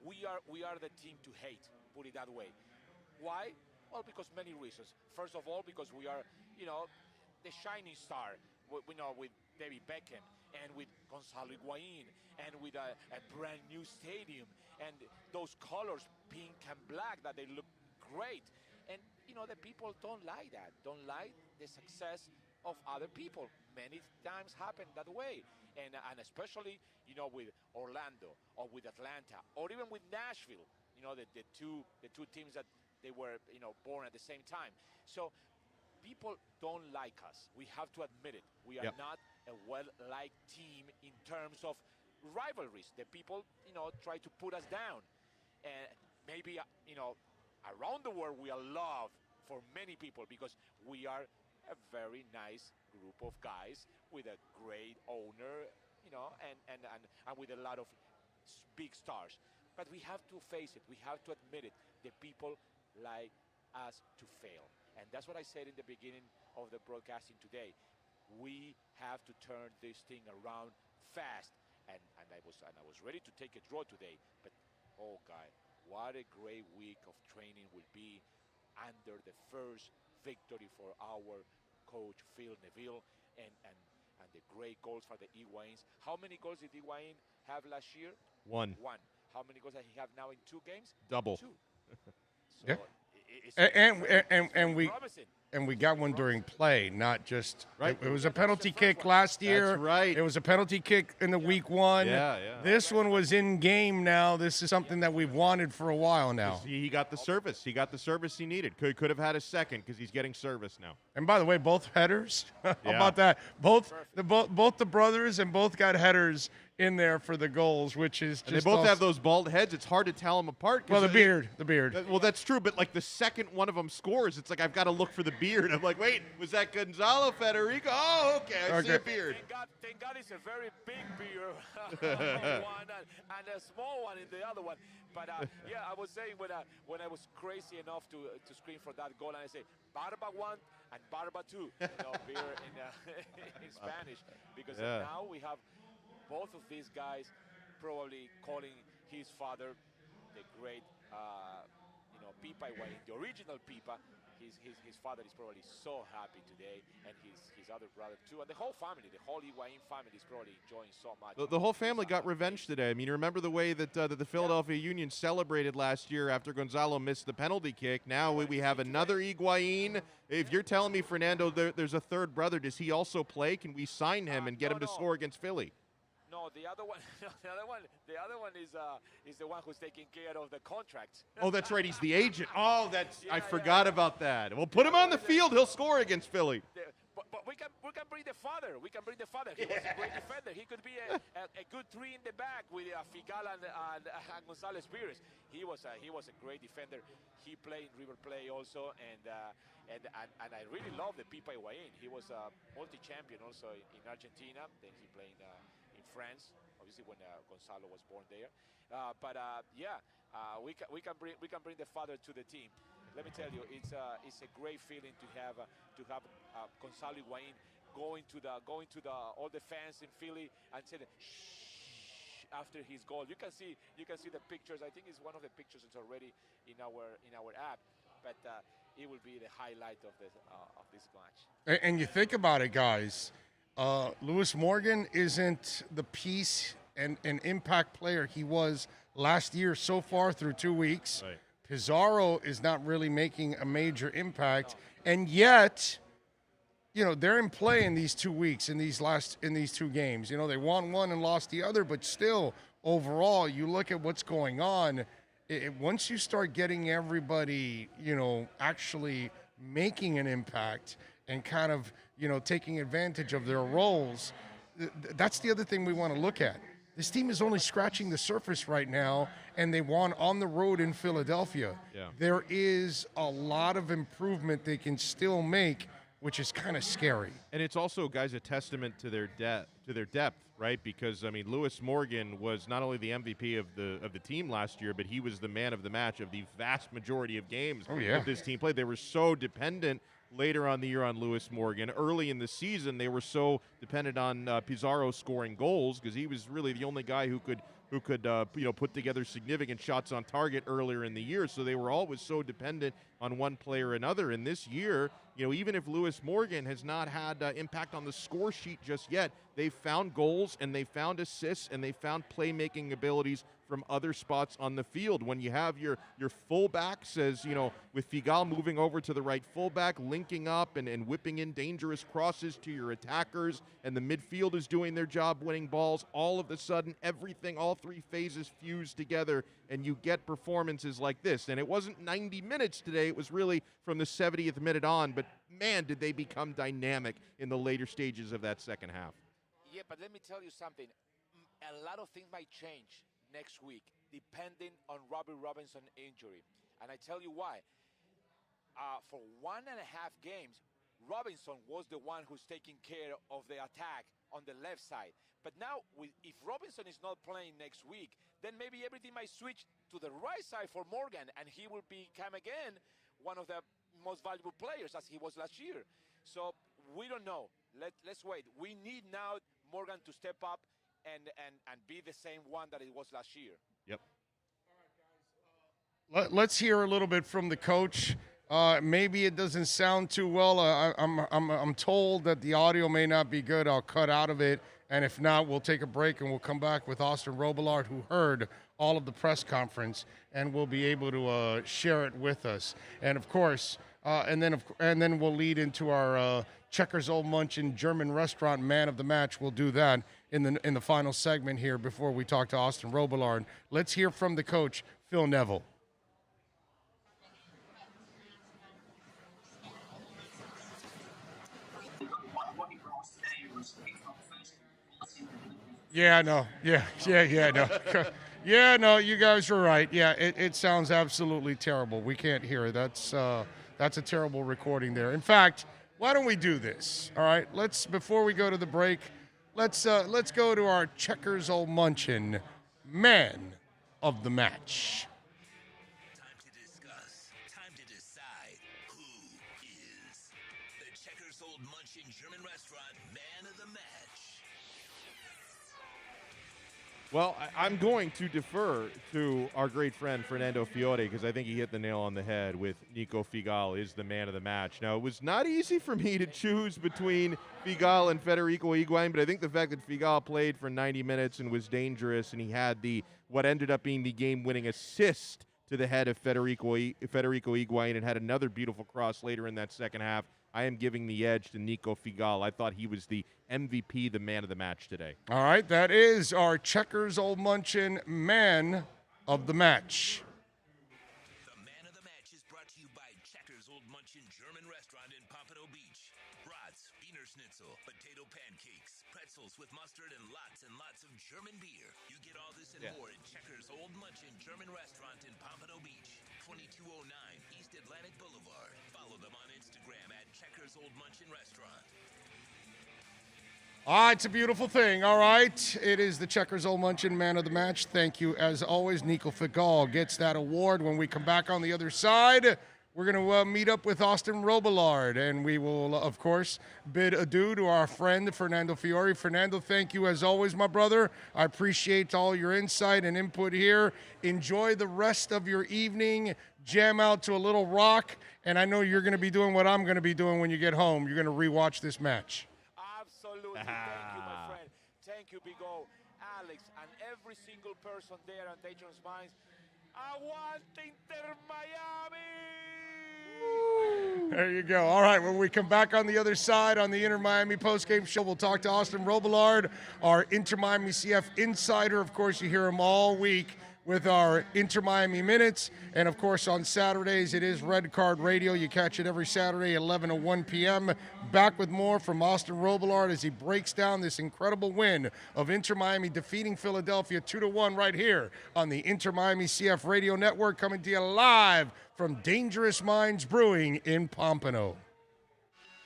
We are the team to hate, put it that way. Why? Well, because many reasons. First of all, because we are, the shining star, we know, with David Beckham and with Gonzalo Higuain and with a brand new stadium and those colors, pink and black, that they look great. And, the people don't like that, don't like the success of other people. Many times happen that way. And especially, with Orlando or with Atlanta or even with Nashville, the two teams that they were, born at the same time. So people don't like us. We have to admit it. We are not a well-liked team in terms of rivalries. The people, try to put us down. And maybe, around the world we are loved for many people because we are a very nice group of guys with a great owner, and with a lot of big stars. But we have to face it. We have to admit it. The people like us to fail. And that's what I said in the beginning of the broadcasting today. We have to turn this thing around fast. And I was ready to take a draw today. But, oh, God, what a great week of training will be under the first victory for our coach, Phil Neville, and the great goals for the Higuains. How many goals did Higuain have last year? One. How many goals does he have now in 2 games? Double. 2. So and we got one during play, not just right. It was a penalty kick last year. That's right. It was a penalty kick in the week 1. Yeah. This one was in game now. This is something that we've wanted for a while now. He got the service. He got the service he needed. Could have had a second because he's getting service now. And by the way, both headers. How about that? Both the brothers and both got headers in there for the goals, which is just. And they both have those bald heads. It's hard to tell them apart. Well, the beard. Well, that's true. But like the second one of them scores, it's like I've got to look for the beard. I'm like, wait, was that Gonzalo Federico? Oh, okay, I see a beard. Thank God it's a very big beard one and a small one in the other one. But yeah, I was saying when I was crazy enough to scream for that goal, and I say Barba 1 and Barba 2, beer in Spanish, because now we have both of these guys probably calling his father the great, Pipa Higuaín, the original Pipa. His father is probably so happy today, and his other brother too, and the whole family, the whole Higuaín family is probably enjoying so much. The whole family got revenge today. I mean, you remember the way that the Philadelphia Union celebrated last year after Gonzalo missed the penalty kick. Now we have another Higuaín. If you're telling me, Fernando, there's a third brother, does he also play? Can we sign him and get him to score against Philly? No, the other one is the one who's taking care of the contract. Oh, that's right. He's the agent. Oh, I forgot about that. Well, put him on the field. He'll score against Philly. But we can bring the father. We can bring the father. He was a great defender. He could be a good three in the back with Figal and Gonzalez Pires. He was a great defender. He played in River Plate also, and I really love the Pipa Higuaín. He was a multi-champion also in Argentina. Then he played in France, obviously when Gonzalo was born there. We can bring the father to the team. Let me tell you, it's a great feeling to have Gonzalo Higuaín going to all the fans in Philly and saying shh after his goal. You can see the pictures. I think it's one of the pictures that's already in our app, but it will be the highlight of this match. And you think about it, guys. Lewis Morgan isn't the piece and an impact player he was last year so far through 2 weeks. Right. Pizarro is not really making a major impact, and yet, they're in play in these 2 weeks, in these 2 games. They won one and lost the other, but still, overall, you look at what's going on. Once you start getting everybody, actually making an impact and kind of, taking advantage of their roles, that's the other thing we want to look at. This team is only scratching the surface right now, and they won on the road in Philadelphia. Yeah. There is a lot of improvement they can still make, which is kind of scary. And it's also, guys, a testament to their depth, right? Because Lewis Morgan was not only the MVP of the team last year, but he was the man of the match of the vast majority of games that this team played. They were so dependent later on the year on Lewis Morgan. Early in the season, they were so dependent on Pizarro scoring goals because he was really the only guy who could put together significant shots on target earlier in the year. So they were always so dependent on one player or another. And this year, even if Lewis Morgan has not had impact on the score sheet just yet, they found goals and they found assists and they found playmaking abilities from other spots on the field. When you have your fullbacks, with Figal moving over to the right fullback, linking up and whipping in dangerous crosses to your attackers, and the midfield is doing their job winning balls, all of a sudden everything, all three phases fuse together, and you get performances like this. And it wasn't 90 minutes today, it was really from the 70th minute on, but man, did they become dynamic in the later stages of that second half. Yeah, but let me tell you something. A lot of things might change next week, depending on Robbie Robinson's injury. And I tell you why. For 1.5 games, Robinson was the one who's taking care of the attack on the left side. But now, if Robinson is not playing next week, then maybe everything might switch to the right side for Morgan, and he will become again one of the most valuable players as he was last year. So we don't know. Let's wait. We need now Morgan to step up and be the same one that it was last year. Yep. Let's hear a little bit from the coach. Maybe it doesn't sound too well. I'm told that the audio may not be good. I'll cut out of it, and if not, we'll take a break and we'll come back with Austin Robillard, who heard all of the press conference and will be able to share it with us. And of course, and then we'll lead into our Checkers Old Munchin German restaurant man of the match. We'll do that in the final segment here before we talk to Austin Robillard. Let's hear from the coach, Phil Neville. Yeah, no. Yeah, no. Yeah, no, you guys are right. Yeah, it sounds absolutely terrible. We can't hear it. That's a terrible recording there. In fact, why don't we do this? All right, before we go to the break, let's go to our Checkers Old Munchin man of the match. Time to discuss. Time to decide who is the Checkers Old Munchin German restaurant man of the match. Well, I'm going to defer to our great friend Fernando Fiore because I think he hit the nail on the head with Nico Figal is the man of the match. Now, it was not easy for me to choose between Figal and Federico Higuain, but I think the fact that Figal played for 90 minutes and was dangerous and he had what ended up being the game-winning assist to the head of Federico Higuain and had another beautiful cross later in that second half, I am giving the edge to Nico Figal. I thought he was the MVP, the man of the match today. All right, that is our Checkers Old Munchin man of the match. The man of the match is brought to you by Checkers Old Munchin German restaurant in Pompano Beach. Brats, Wiener Schnitzel, potato pancakes, pretzels with mustard, and lots of German beer. You get all this and more at Checkers Old Munchin German restaurant in Pompano Beach, 2209 East Atlantic Boulevard. Follow them on Instagram at Checkers Old Munchin Restaurant. It's a beautiful thing. All right. It is the Checkers Old Munchin man of the match. Thank you, as always. Nico Figal gets that award. When we come back on the other side, we're going to meet up with Austin Robillard, and we will, of course, bid adieu to our friend Fernando Fiore. Fernando, thank you, as always, my brother. I appreciate all your insight and input here. Enjoy the rest of your evening. Jam out to a little rock, and I know you're going to be doing what I'm going to be doing when you get home. You're going to rewatch this match. Absolutely. Thank you, my friend. Thank you, Big O, Alex, and every single person there on Dangerous Minds. I want InterMiami! There you go. All right, when we come back on the other side on the InterMiami postgame show, we'll talk to Austin Robillard, our InterMiami CF insider. Of course, you hear him all week with our InterMiami Minutes. And, of course, on Saturdays, it is Red Card Radio. You catch it every Saturday, 11 to 1 p.m. Back with more from Austin Robillard as he breaks down this incredible win of InterMiami defeating Philadelphia 2-1 right here on the InterMiami CF Radio Network, coming to you live from Dangerous Minds Brewing in Pompano.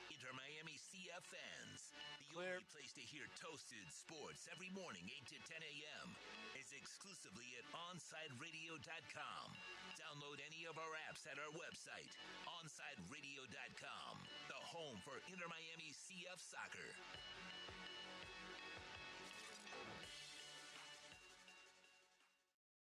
InterMiami CF fans, the only place to hear toasted sports every morning, 8 to 10 a.m. is exclusively at OnSideRadio.com. Download any of our apps at our website, OnSideRadio.com, the home for InterMiami CF soccer.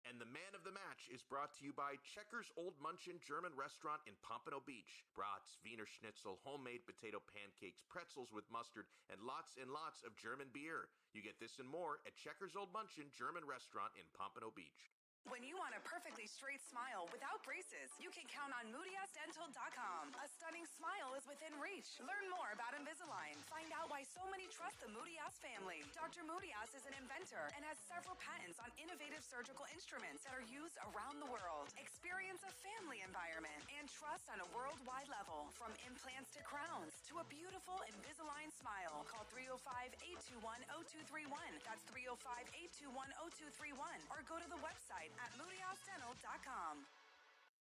And the man of the match is brought to you by Checkers Old Munchin German Restaurant in Pompano Beach. Brats, Wiener Schnitzel, homemade potato pancakes, pretzels with mustard, and lots of German beer. You get this and more at Checkers Old Munchin German Restaurant in Pompano Beach. When you want a perfectly straight smile without braces, you can count on MoodiasDental.com. A stunning smile is within reach. Learn more about Invisalign. Find out why so many trust the Moodias family. Dr. Moodias is an inventor and has several patents on innovative surgical instruments that are used around the world. Experience a family environment and trust on a worldwide level. From implants to crowns to a beautiful Invisalign smile. Call 305-821-0231. That's 305-821-0231. Or go to the website at MoodiasDental.com.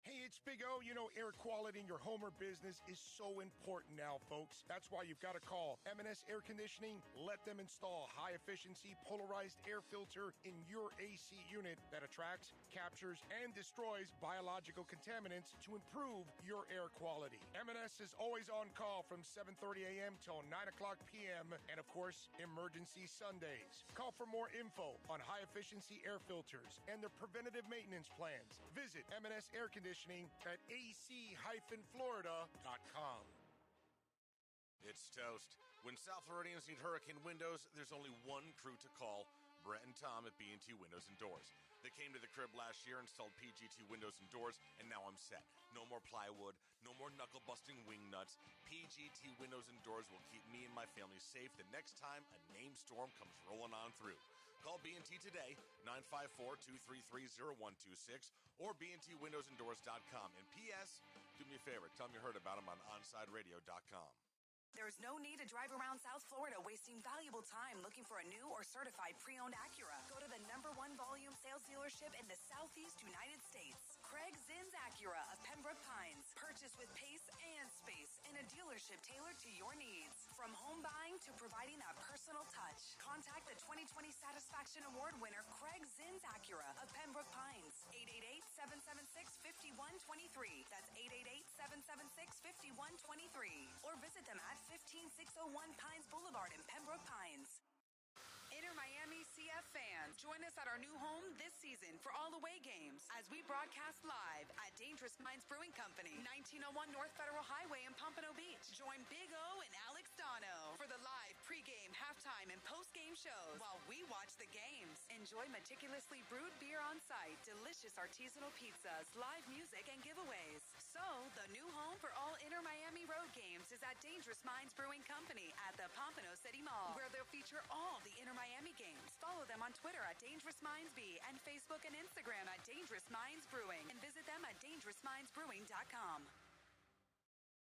Hey, it's Big O. You know, air quality in your home or business is so important now, folks. That's why you've got to call M&S Air Conditioning. Let them install high-efficiency polarized air filter in your AC unit that attracts, captures, and destroys biological contaminants to improve your air quality. M&S is always on call from 7:30 a.m. till 9 o'clock p.m. and, of course, emergency Sundays. Call for more info on high-efficiency air filters and their preventative maintenance plans. Visit M&S Air Conditioning at ac-florida.com. It's toast. When South Floridians need hurricane windows, there's only one crew to call, Brett and Tom at B&T Windows and Doors. They came to the crib last year, installed PGT windows and doors, and now I'm set. No more plywood, no more knuckle-busting wing nuts. PGT windows and doors will keep me and my family safe the next time a named storm comes rolling on through. Call B&T today, 954-233-0126, or bntwindowsanddoors.com. And P.S., do me a favor, tell them you heard about them on OnSideRadio.com. There's no need to drive around South Florida wasting valuable time looking for a new or certified pre-owned Acura. Go to the #1 volume sales dealership in the Southeast United States. Craig Zinn's Acura of Pembroke Pines. Purchase with pace and space in a dealership tailored to your needs. From home buying to providing that personal touch. Contact the 2020 Satisfaction Award winner Craig Zinn's Acura of Pembroke Pines. 888-776-5123. That's 888-776-5123. Or visit them at 15601 Pines Boulevard in Pembroke Pines. InterMiami CF fans, join us at our new home this season for all away games as we broadcast live at Dangerous Minds Brewing Company, 1901 North Federal Highway in Pompano Beach. Join Big O and Alex Dono for the live pregame, halftime, and postgame shows while we watch the games. Enjoy meticulously brewed beer on site, delicious artisanal pizzas, live music, and giveaways. So, the new home for all InterMiami road games is at Dangerous Minds Brewing Company at the Pompano City Mall, where they'll feature all the InterMiami games. Follow them on Twitter at Dangerous Minds B and Facebook and Instagram at Dangerous Minds Brewing, and visit them at dangerousmindsbrewing.com.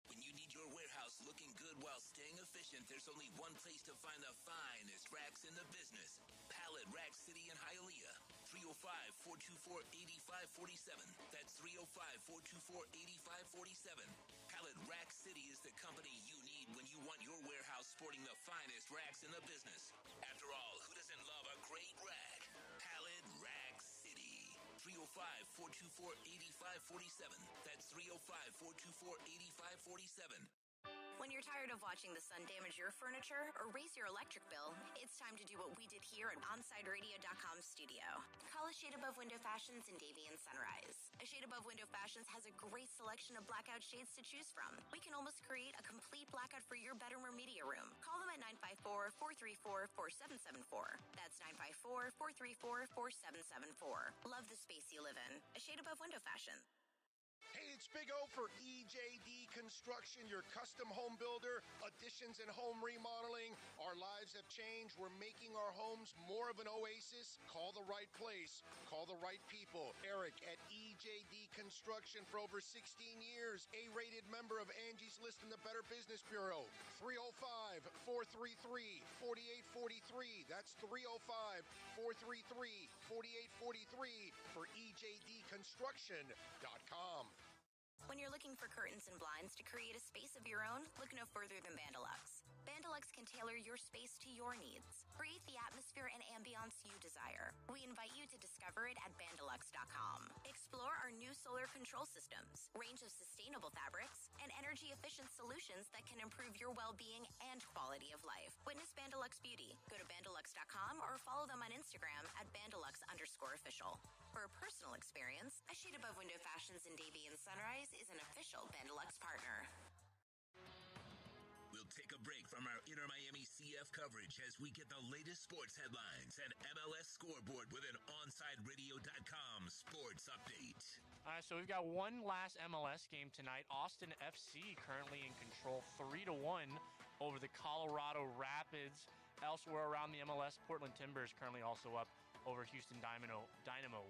When you need your warehouse looking good while staying efficient, there's only one place to find the finest racks in the business. Pallet Rack City in Hialeah. 305-424-8547. That's 305-424-8547. Pallet Rack City is the company you need when you want your warehouse sporting the finest racks in the business. After all, who doesn't love a great rack? Pallet Rack City. 305-424-8547. That's 305-424-8547. When you're tired of watching the sun damage your furniture or raise your electric bill, it's time to do what we did here at OnSideRadio.com studio. Call A Shade Above Window Fashions in Davie and Sunrise. A Shade Above Window Fashions has a great selection of blackout shades to choose from. We can almost create a complete blackout for your bedroom or media room. Call them at 954-434-4774. That's 954-434-4774. Love the space you live in. A Shade Above Window Fashion. Hey, it's Big O for EJD Construction, your custom home builder, additions and home remodeling. Our lives have changed. We're making our homes more of an oasis. Call the right place. Call the right people. Eric at EJD Construction for over 16 years. A-rated member of Angie's List in the Better Business Bureau. 305-433-4843. That's 305-433-4843 for EJDConstruction.com. When you're looking for curtains and blinds to create a space of your own, look no further than Bandalux. Bandalux can tailor your space to your needs. Create the atmosphere and ambiance you desire. We invite you to discover it at Bandalux.com. Explore our new solar control systems, range of sustainable fabrics, and energy-efficient solutions that can improve your well-being and quality of life. Witness Bandalux Beauty. Go to Bandalux.com or follow them on Instagram at Bandalux_official. For a personal experience, A Shade Above Window Fashions in Davie and Sunrise is an official Bandalux partner. We'll take a break from our InterMiami CF coverage as we get the latest sports headlines and MLS scoreboard with an OnSideRadio.com sports update. All right, so we've got one last MLS game tonight. Austin FC currently in control 3-1 over the Colorado Rapids. Elsewhere around the MLS, Portland Timbers currently also up over Houston Dynamo 1-0.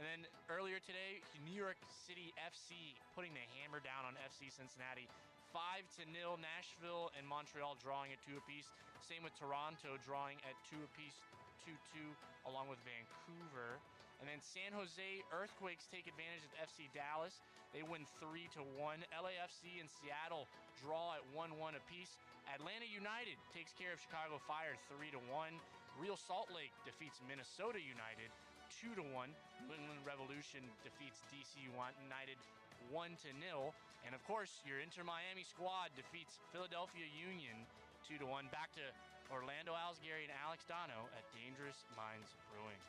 And then earlier today, New York City FC putting the hammer down on FC Cincinnati 5-0. Nashville and Montreal drawing at 2 apiece. Same with Toronto drawing at 2 apiece, 2-2, along with Vancouver. And then San Jose Earthquakes take advantage of FC Dallas. They win 3-1. LAFC and Seattle draw at 1-1 apiece. Atlanta United takes care of Chicago Fire 3-1. Real Salt Lake defeats Minnesota United 2-1. New England Revolution defeats DC United 1-0. And of course, your InterMiami squad defeats Philadelphia Union 2-1. Back to Orlando Alsgary and Alex Dono at Dangerous Minds Brewing.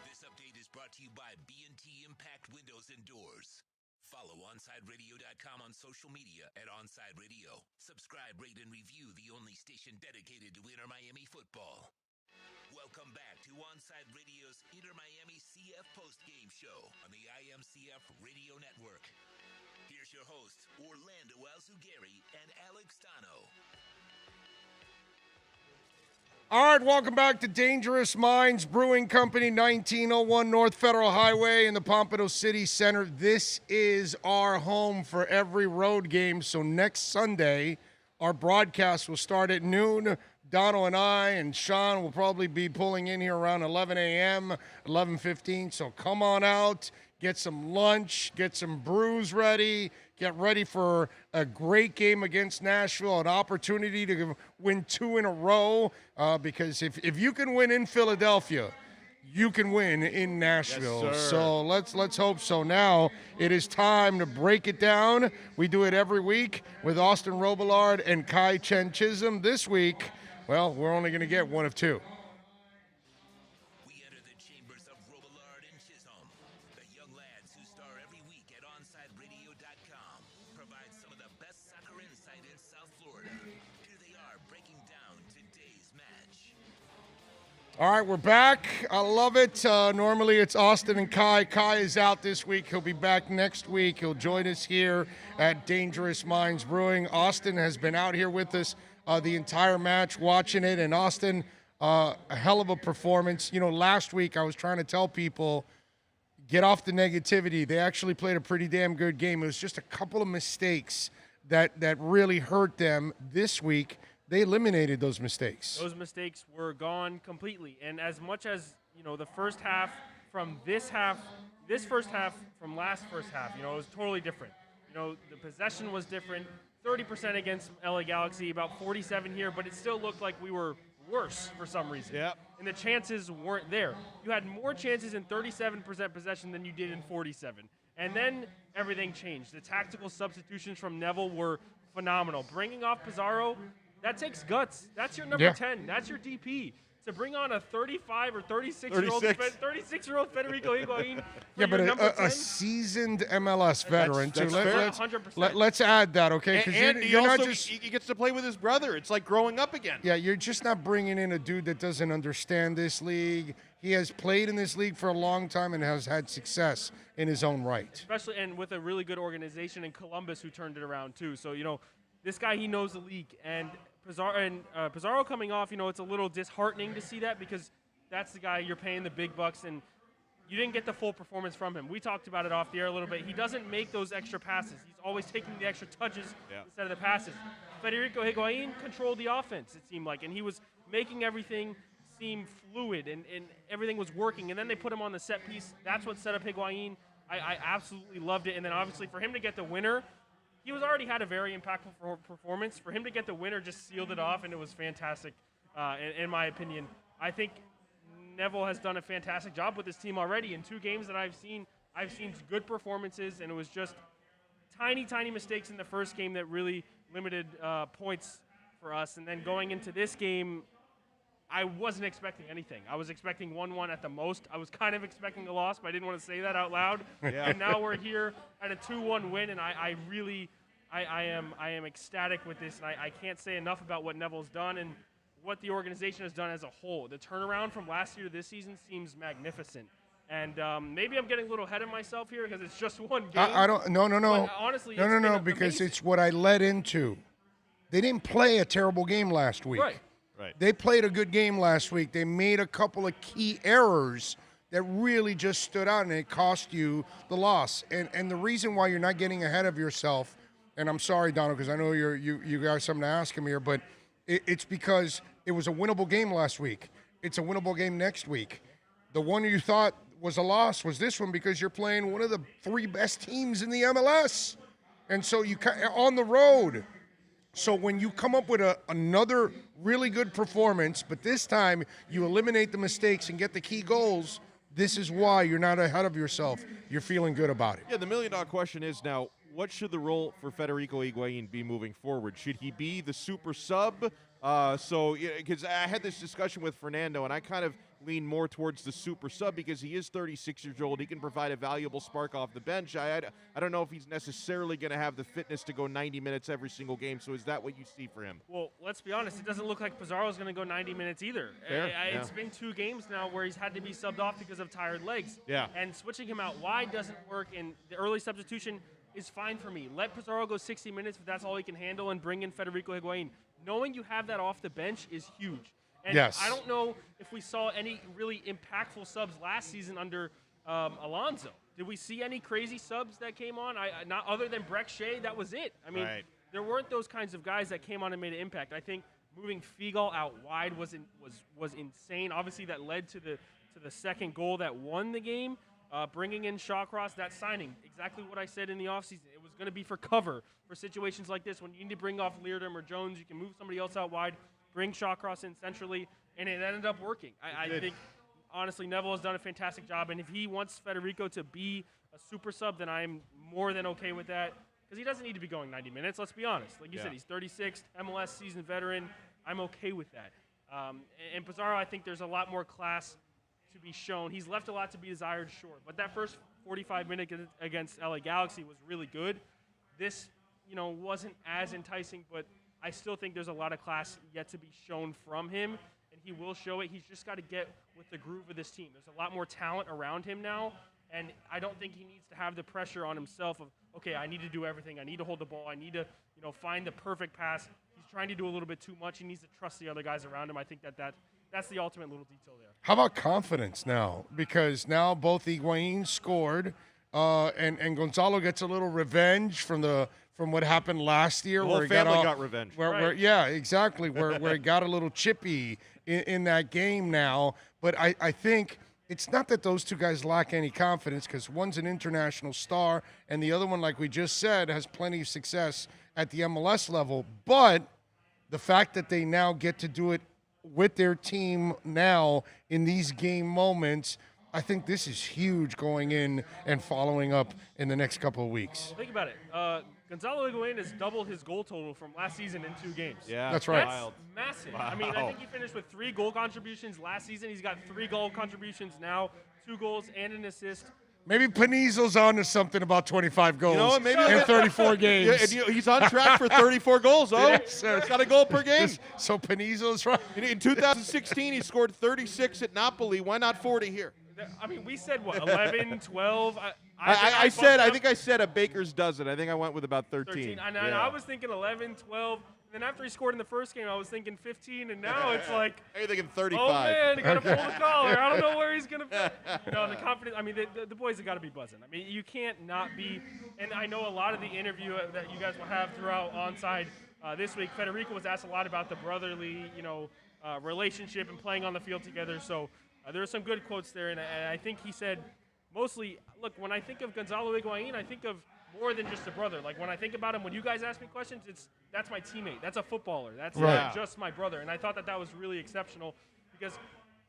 This update is brought to you by B&T Impact Windows and Doors. Follow OnSideRadio.com on social media at OnSide Radio. Subscribe, rate, and review the only station dedicated to InterMiami football. Welcome back to OnSide Radio's InterMiami CF postgame show on the IMCF Radio Network. Here's your hosts, Orlando Alzugari and Alex Dono. All right, welcome back to Dangerous Minds Brewing Company, 1901 North Federal Highway in the Pompano City Center. This is our home for every road game. So next Sunday, our broadcast will start at noon. Donald and I and Sean will probably be pulling in here around 11 a.m., 11:15. So come on out, get some lunch, get some brews ready, get ready for a great game against Nashville, an opportunity to win 2 in a row. Because if you can win in Philadelphia, you can win in Nashville. Yes, sir. So let's hope so. Now it is time to break it down. We do it every week with Austin Robillard and Kai Chen Chisholm. This week, well, we're only going to get one of two. We enter the chambers of Robillard and Chisholm, the young lads who star every week at OnSideRadio.com, provide some of the best soccer insight in South Florida. Here they are breaking down today's match. All right, we're back. I love it. Normally it's Austin and Kai. Kai is out this week. He'll be back next week. He'll join us here at Dangerous Minds Brewing. Austin has been out here with us the entire match, watching it. And Austin, a hell of a performance. You know, last week I was trying to tell people, get off the negativity. They actually played a pretty damn good game. It was just a couple of mistakes that really hurt them. This week, they eliminated those mistakes. Those mistakes were gone completely. And as much as, you know, the first half from this first half from last first half, you know, it was totally different. You know, the possession was different. 30% against LA Galaxy, about 47 here, but it still looked like we were worse for some reason. Yep. And the chances weren't there. You had more chances in 37% possession than you did in 47. And then everything changed. The tactical substitutions from Neville were phenomenal. Bringing off Pizarro, that takes guts. That's your number 10. That's your DP. To bring on a 35 or 36-year-old Federico Higuain. Yeah, but a seasoned MLS veteran, too. Let's add that, okay? And you're not he gets to play with his brother. It's like growing up again. Yeah, you're just not bringing in a dude that doesn't understand this league. He has played in this league for a long time and has had success in his own right. Especially, and with a really good organization in Columbus who turned it around, too. So, you know, this guy, he knows the league. And Pizarro coming off, you know, it's a little disheartening to see that because that's the guy you're paying the big bucks and you didn't get the full performance from him. We talked about it off the air a little bit. He doesn't make those extra passes. He's always taking the extra touches instead of the passes. Federico Higuain controlled the offense, it seemed like, and he was making everything seem fluid and everything was working. And then they put him on the set piece. That's what set up Higuain. I absolutely loved it. And then obviously for him to get the winner, he was already had a very impactful performance. For him to get the winner just sealed it off, and it was fantastic, in my opinion. I think Neville has done a fantastic job with this team already. In 2 games that I've seen good performances, and it was just tiny mistakes in the first game that really limited points for us. And then going into this game, I wasn't expecting anything. I was expecting 1-1 at the most. I was kind of expecting a loss, but I didn't want to say that out loud. Yeah. And now we're here at a 2-1 win, and I am ecstatic with this. And I can't say enough about what Neville's done and what the organization has done as a whole. The turnaround from last year to this season seems magnificent. And maybe I'm getting a little ahead of myself here because it's just one game. I don't. No. But honestly, No. Because amazing. it's what I led into. They didn't play a terrible game last week. Right. They played a good game last week. They made a couple of key errors that really just stood out, and it cost you the loss. And the reason why you're not getting ahead of yourself, and I'm sorry, Donald, because I know you got something to ask him here, but it's because it was a winnable game last week. It's a winnable game next week. The one you thought was a loss was this one because you're playing one of the 3 best teams in the MLS. And so you on the road. So when you come up with another really good performance, but this time you eliminate the mistakes and get the key goals, this is why you're not ahead of yourself. You're feeling good about it. Yeah, the million-dollar question is now, what should the role for Federico Higuain be moving forward? Should he be the super sub? Because I had this discussion with Fernando, and I kind of lean more towards the super sub because he is 36 years old. He can provide a valuable spark off the bench. I don't know if he's necessarily going to have the fitness to go 90 minutes every single game. So is that what you see for him? Well, let's be honest. It doesn't look like Pizarro's going to go 90 minutes either. It's been 2 games now where he's had to be subbed off because of tired legs. Yeah. And switching him out wide doesn't work, and the early substitution is fine for me. Let Pizarro go 60 minutes if that's all he can handle and bring in Federico Higuain. Knowing you have that off the bench is huge. And Yes. I don't know if we saw any really impactful subs last season under Alonso. Did we see any crazy subs that came on? Not other than Breck Shea, that was it. I mean, Right. there weren't those kinds of guys that came on and made an impact. I think moving Figal out wide was insane. Obviously, that led to the second goal that won the game. Bringing in Shawcross, that signing, exactly what I said in the offseason. It was going to be for cover for situations like this. When you need to bring off Leardom or Jones, you can move somebody else out wide, bring Shawcross in centrally, and it ended up working. I think, honestly, Neville has done a fantastic job, and if he wants Federico to be a super sub, then I'm more than okay with that, because he doesn't need to be going 90 minutes, let's be honest. Like you said, he's 36th, MLS seasoned veteran. I'm okay with that. And Pizarro, I think there's a lot more class to be shown. He's left a lot to be desired, sure. But that first 45 minutes against LA Galaxy was really good. This, wasn't as enticing, but I still think there's a lot of class yet to be shown from him, and he will show it. He's just got to get with the groove of this team. There's a lot more talent around him now, and I don't think he needs to have the pressure on himself of, okay, I need to do everything. I need to hold the ball. I need to, find the perfect pass. He's trying to do a little bit too much. He needs to trust the other guys around him. I think that's the ultimate little detail there. How about confidence now? Because now both Higuain scored, and Gonzalo gets a little revenge from what happened last year. The whole where family he got revenge. Yeah, exactly. Where he got a little chippy in that game now. But I think it's not that those two guys lack any confidence, because one's an international star and the other one, like we just said, has plenty of success at the MLS level. But the fact that they now get to do it with their team now in these game moments, I think this is huge going in and following up in the next couple of weeks. Well, think about it. Gonzalo Higuain has doubled his goal total from last season in 2 games. Yeah, that's right. That's massive. Wow. I mean, I think he finished with 3 goal contributions last season. He's got 3 goal contributions now, 2 goals and an assist. Maybe Panizo's on to something about 25 goals maybe in 34 games. Yeah, he's on track for 34 goals. Oh, Yes, he's got a goal per game. So Panizo's right. In 2016, he scored 36 at Napoli. Why not 40 here? I mean, we said, what, 11, 12? I think I said a baker's dozen. I think I went with about 13. I was thinking 11, 12. And then after he scored in the first game, I was thinking 15. And now it's like, Are you thinking 35? oh, man, you got to pull the collar. I don't know where he's going to be. The confidence. I mean, the boys have got to be buzzing. I mean, you can't not be. And I know a lot of the interview that you guys will have throughout OnSide this week, Federico was asked a lot about the brotherly, relationship and playing on the field together. So there are some good quotes there. And I think he said, mostly, look, when I think of Gonzalo Higuain, I think of more than just a brother. Like, when I think about him, when you guys ask me questions, that's my teammate. That's a footballer. That's not just my brother. And I thought that was really exceptional because,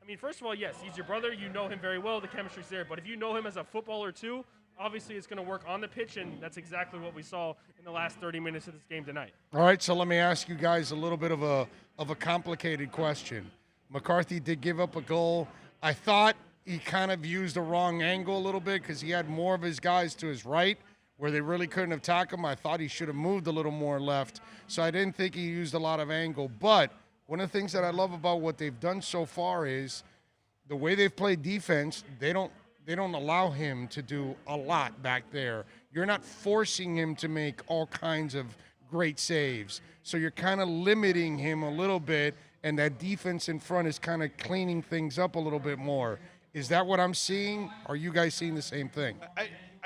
I mean, first of all, yes, he's your brother. You know him very well. The chemistry's there. But if you know him as a footballer too, obviously it's going to work on the pitch, and that's exactly what we saw in the last 30 minutes of this game tonight. All right, so let me ask you guys a little bit of a complicated question. McCarthy did give up a goal. I thought he kind of used the wrong angle a little bit because he had more of his guys to his right where they really couldn't attack him. I thought he should have moved a little more left, so I didn't think he used a lot of angle. But one of the things that I love about what they've done so far is the way they've played defense. They don't allow him to do a lot back there. You're not forcing him to make all kinds of great saves, so you're kind of limiting him a little bit, and that defense in front is kind of cleaning things up a little bit more. Is that what I'm seeing? Are you guys seeing the same thing?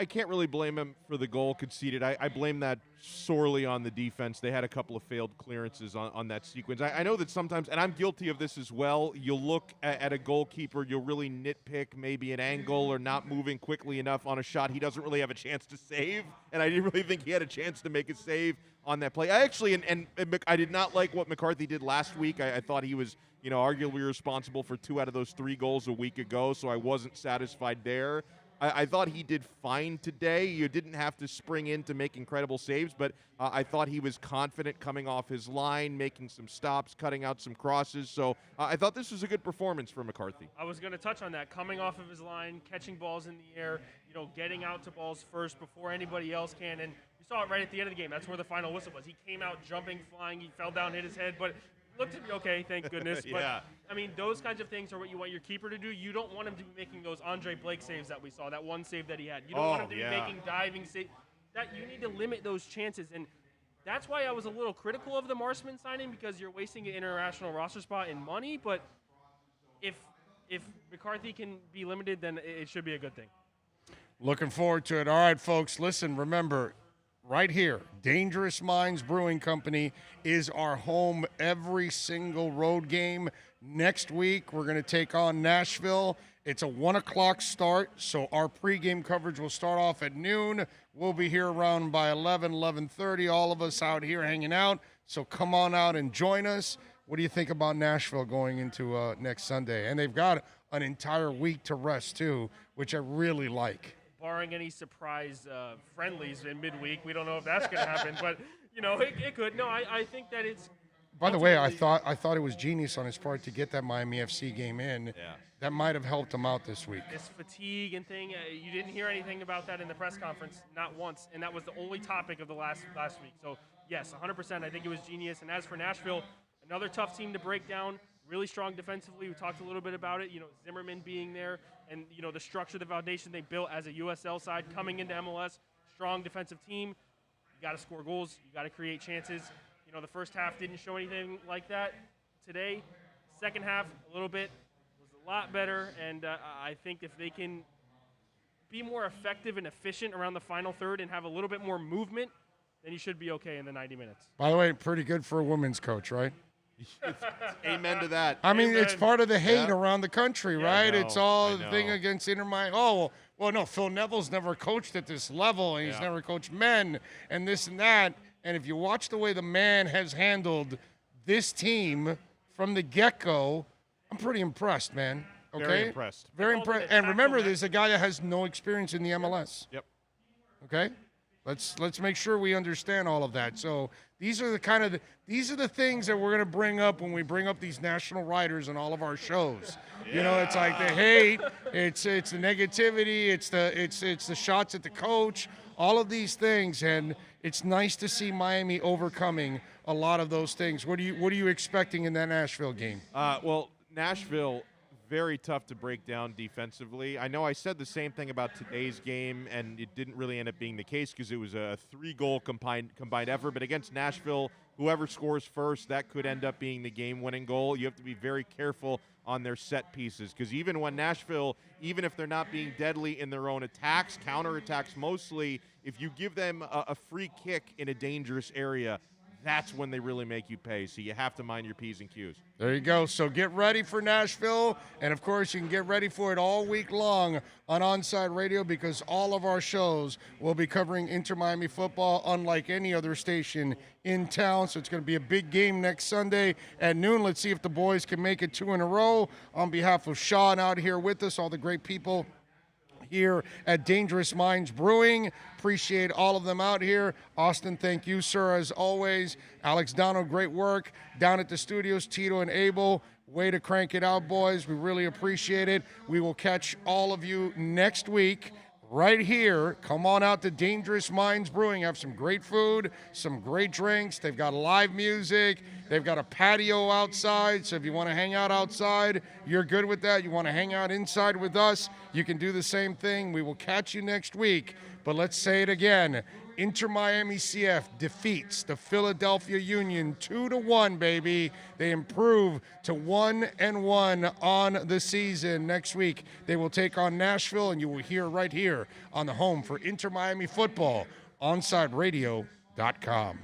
I can't really blame him for the goal conceded. I blame that sorely on the defense. They had a couple of failed clearances on that sequence. I know that sometimes, and I'm guilty of this as well, you'll look at a goalkeeper, you'll really nitpick maybe an angle or not moving quickly enough on a shot he doesn't really have a chance to save, and I didn't really think he had a chance to make a save on that play. I actually, and I did not like what McCarthy did last week. I thought he was, arguably responsible for 2 out of those 3 goals a week ago, so I wasn't satisfied there. I thought he did fine today. You didn't have to spring in to make incredible saves, but I thought he was confident coming off his line, making some stops, cutting out some crosses. So I thought this was a good performance for McCarthy. I was going to touch on that. Coming off of his line, catching balls in the air, getting out to balls first before anybody else can. And you saw it right at the end of the game. That's where the final whistle was. He came out jumping, flying. He fell down, hit his head, but looked to be okay, thank goodness. But, Yeah. I mean, those kinds of things are what you want your keeper to do. You don't want him to be making those Andre Blake saves that we saw, that one save that he had. You don't want him to be making diving saves. That you need to limit those chances, and That's why I was a little critical of the Marshman signing, because you're wasting an international roster spot in money. But if McCarthy can be limited, then it should be a good thing. Looking forward to it. All right, folks, listen, remember, right here, Dangerous Minds Brewing Company is our home every single road game. Next week, we're going to take on Nashville. It's a 1 o'clock start, so our pregame coverage will start off at noon. We'll be here around by 11:30, all of us out here hanging out. So come on out and join us. What do you think about Nashville going into next Sunday? And they've got an entire week to rest, too, which I really like. Barring any surprise friendlies in midweek, we don't know if that's going to happen, but it could. No, I think that it's. By the way, I thought it was genius on his part to get that Miami FC game in. Yeah. That might have helped him out this week. This fatigue and thing, you didn't hear anything about that in the press conference, not once, and that was the only topic of the last week. So yes, 100%. I think it was genius. And as for Nashville, another tough team to break down. Really strong defensively. We talked a little bit about it. Zimmerman being there, and the structure, the foundation they built as a USL side coming into MLS. Strong defensive team. You got to score goals. You got to create chances. The first half didn't show anything like that today. Second half, a little bit, was a lot better. And I think if they can be more effective and efficient around the final third and have a little bit more movement, then you should be okay in the 90 minutes. By the way, pretty good for a women's coach, right? Amen to that. I mean, Amen. it's part of the hate around the country, right? I know, It's all I the know. thing against InterMiami. Oh, well, no, Phil Neville's never coached at this level, and he's never coached men, and this and that. And if you watch the way the man has handled this team from the get-go, I'm pretty impressed, man. Okay? Very impressed. Very impressed. And remember, there's a guy that has no experience in the MLS. Yep. Okay? Let's make sure we understand all of that. So these are the things that we're going to bring up when we bring up these national writers in all of our shows. It's like the hate, it's the negativity, it's the shots at the coach, all of these things, and it's nice to see Miami overcoming a lot of those things. What are you expecting in that Nashville game? Well, Nashville, very tough to break down defensively. I know I said the same thing about today's game, and it didn't really end up being the case because it was a 3-goal combined effort. But against Nashville, whoever scores first, that could end up being the game-winning goal. You have to be very careful on their set pieces because even when Nashville, even if they're not being deadly in their own attacks, counterattacks mostly, if you give them a free kick in a dangerous area, that's when they really make you pay. So you have to mind your P's and Q's. There you go. So get ready for Nashville. And, of course, you can get ready for it all week long on OnSide Radio because all of our shows will be covering InterMiami football unlike any other station in town. So it's going to be a big game next Sunday at noon. Let's see if the boys can make it 2 in a row. On behalf of Sean out here with us, all the great people here at Dangerous Minds Brewing. Appreciate all of them out here. Austin, thank you, sir, as always. Alex Dono, great work. Down at the studios, Tito and Abel. Way to crank it out, boys. We really appreciate it. We will catch all of you next week right here. Come on out to Dangerous Minds Brewing. Have some great food, some great drinks. They've got live music. They've got a patio outside. So if you want to hang out outside, you're good with that. You want to hang out inside with us, you can do the same thing. We will catch you next week. But let's say it again. InterMiami CF defeats the Philadelphia Union 2-1, baby. They improve to 1-1 on the season. Next week, they will take on Nashville, and you will hear right here on the home for InterMiami football, OnSideRadio.com.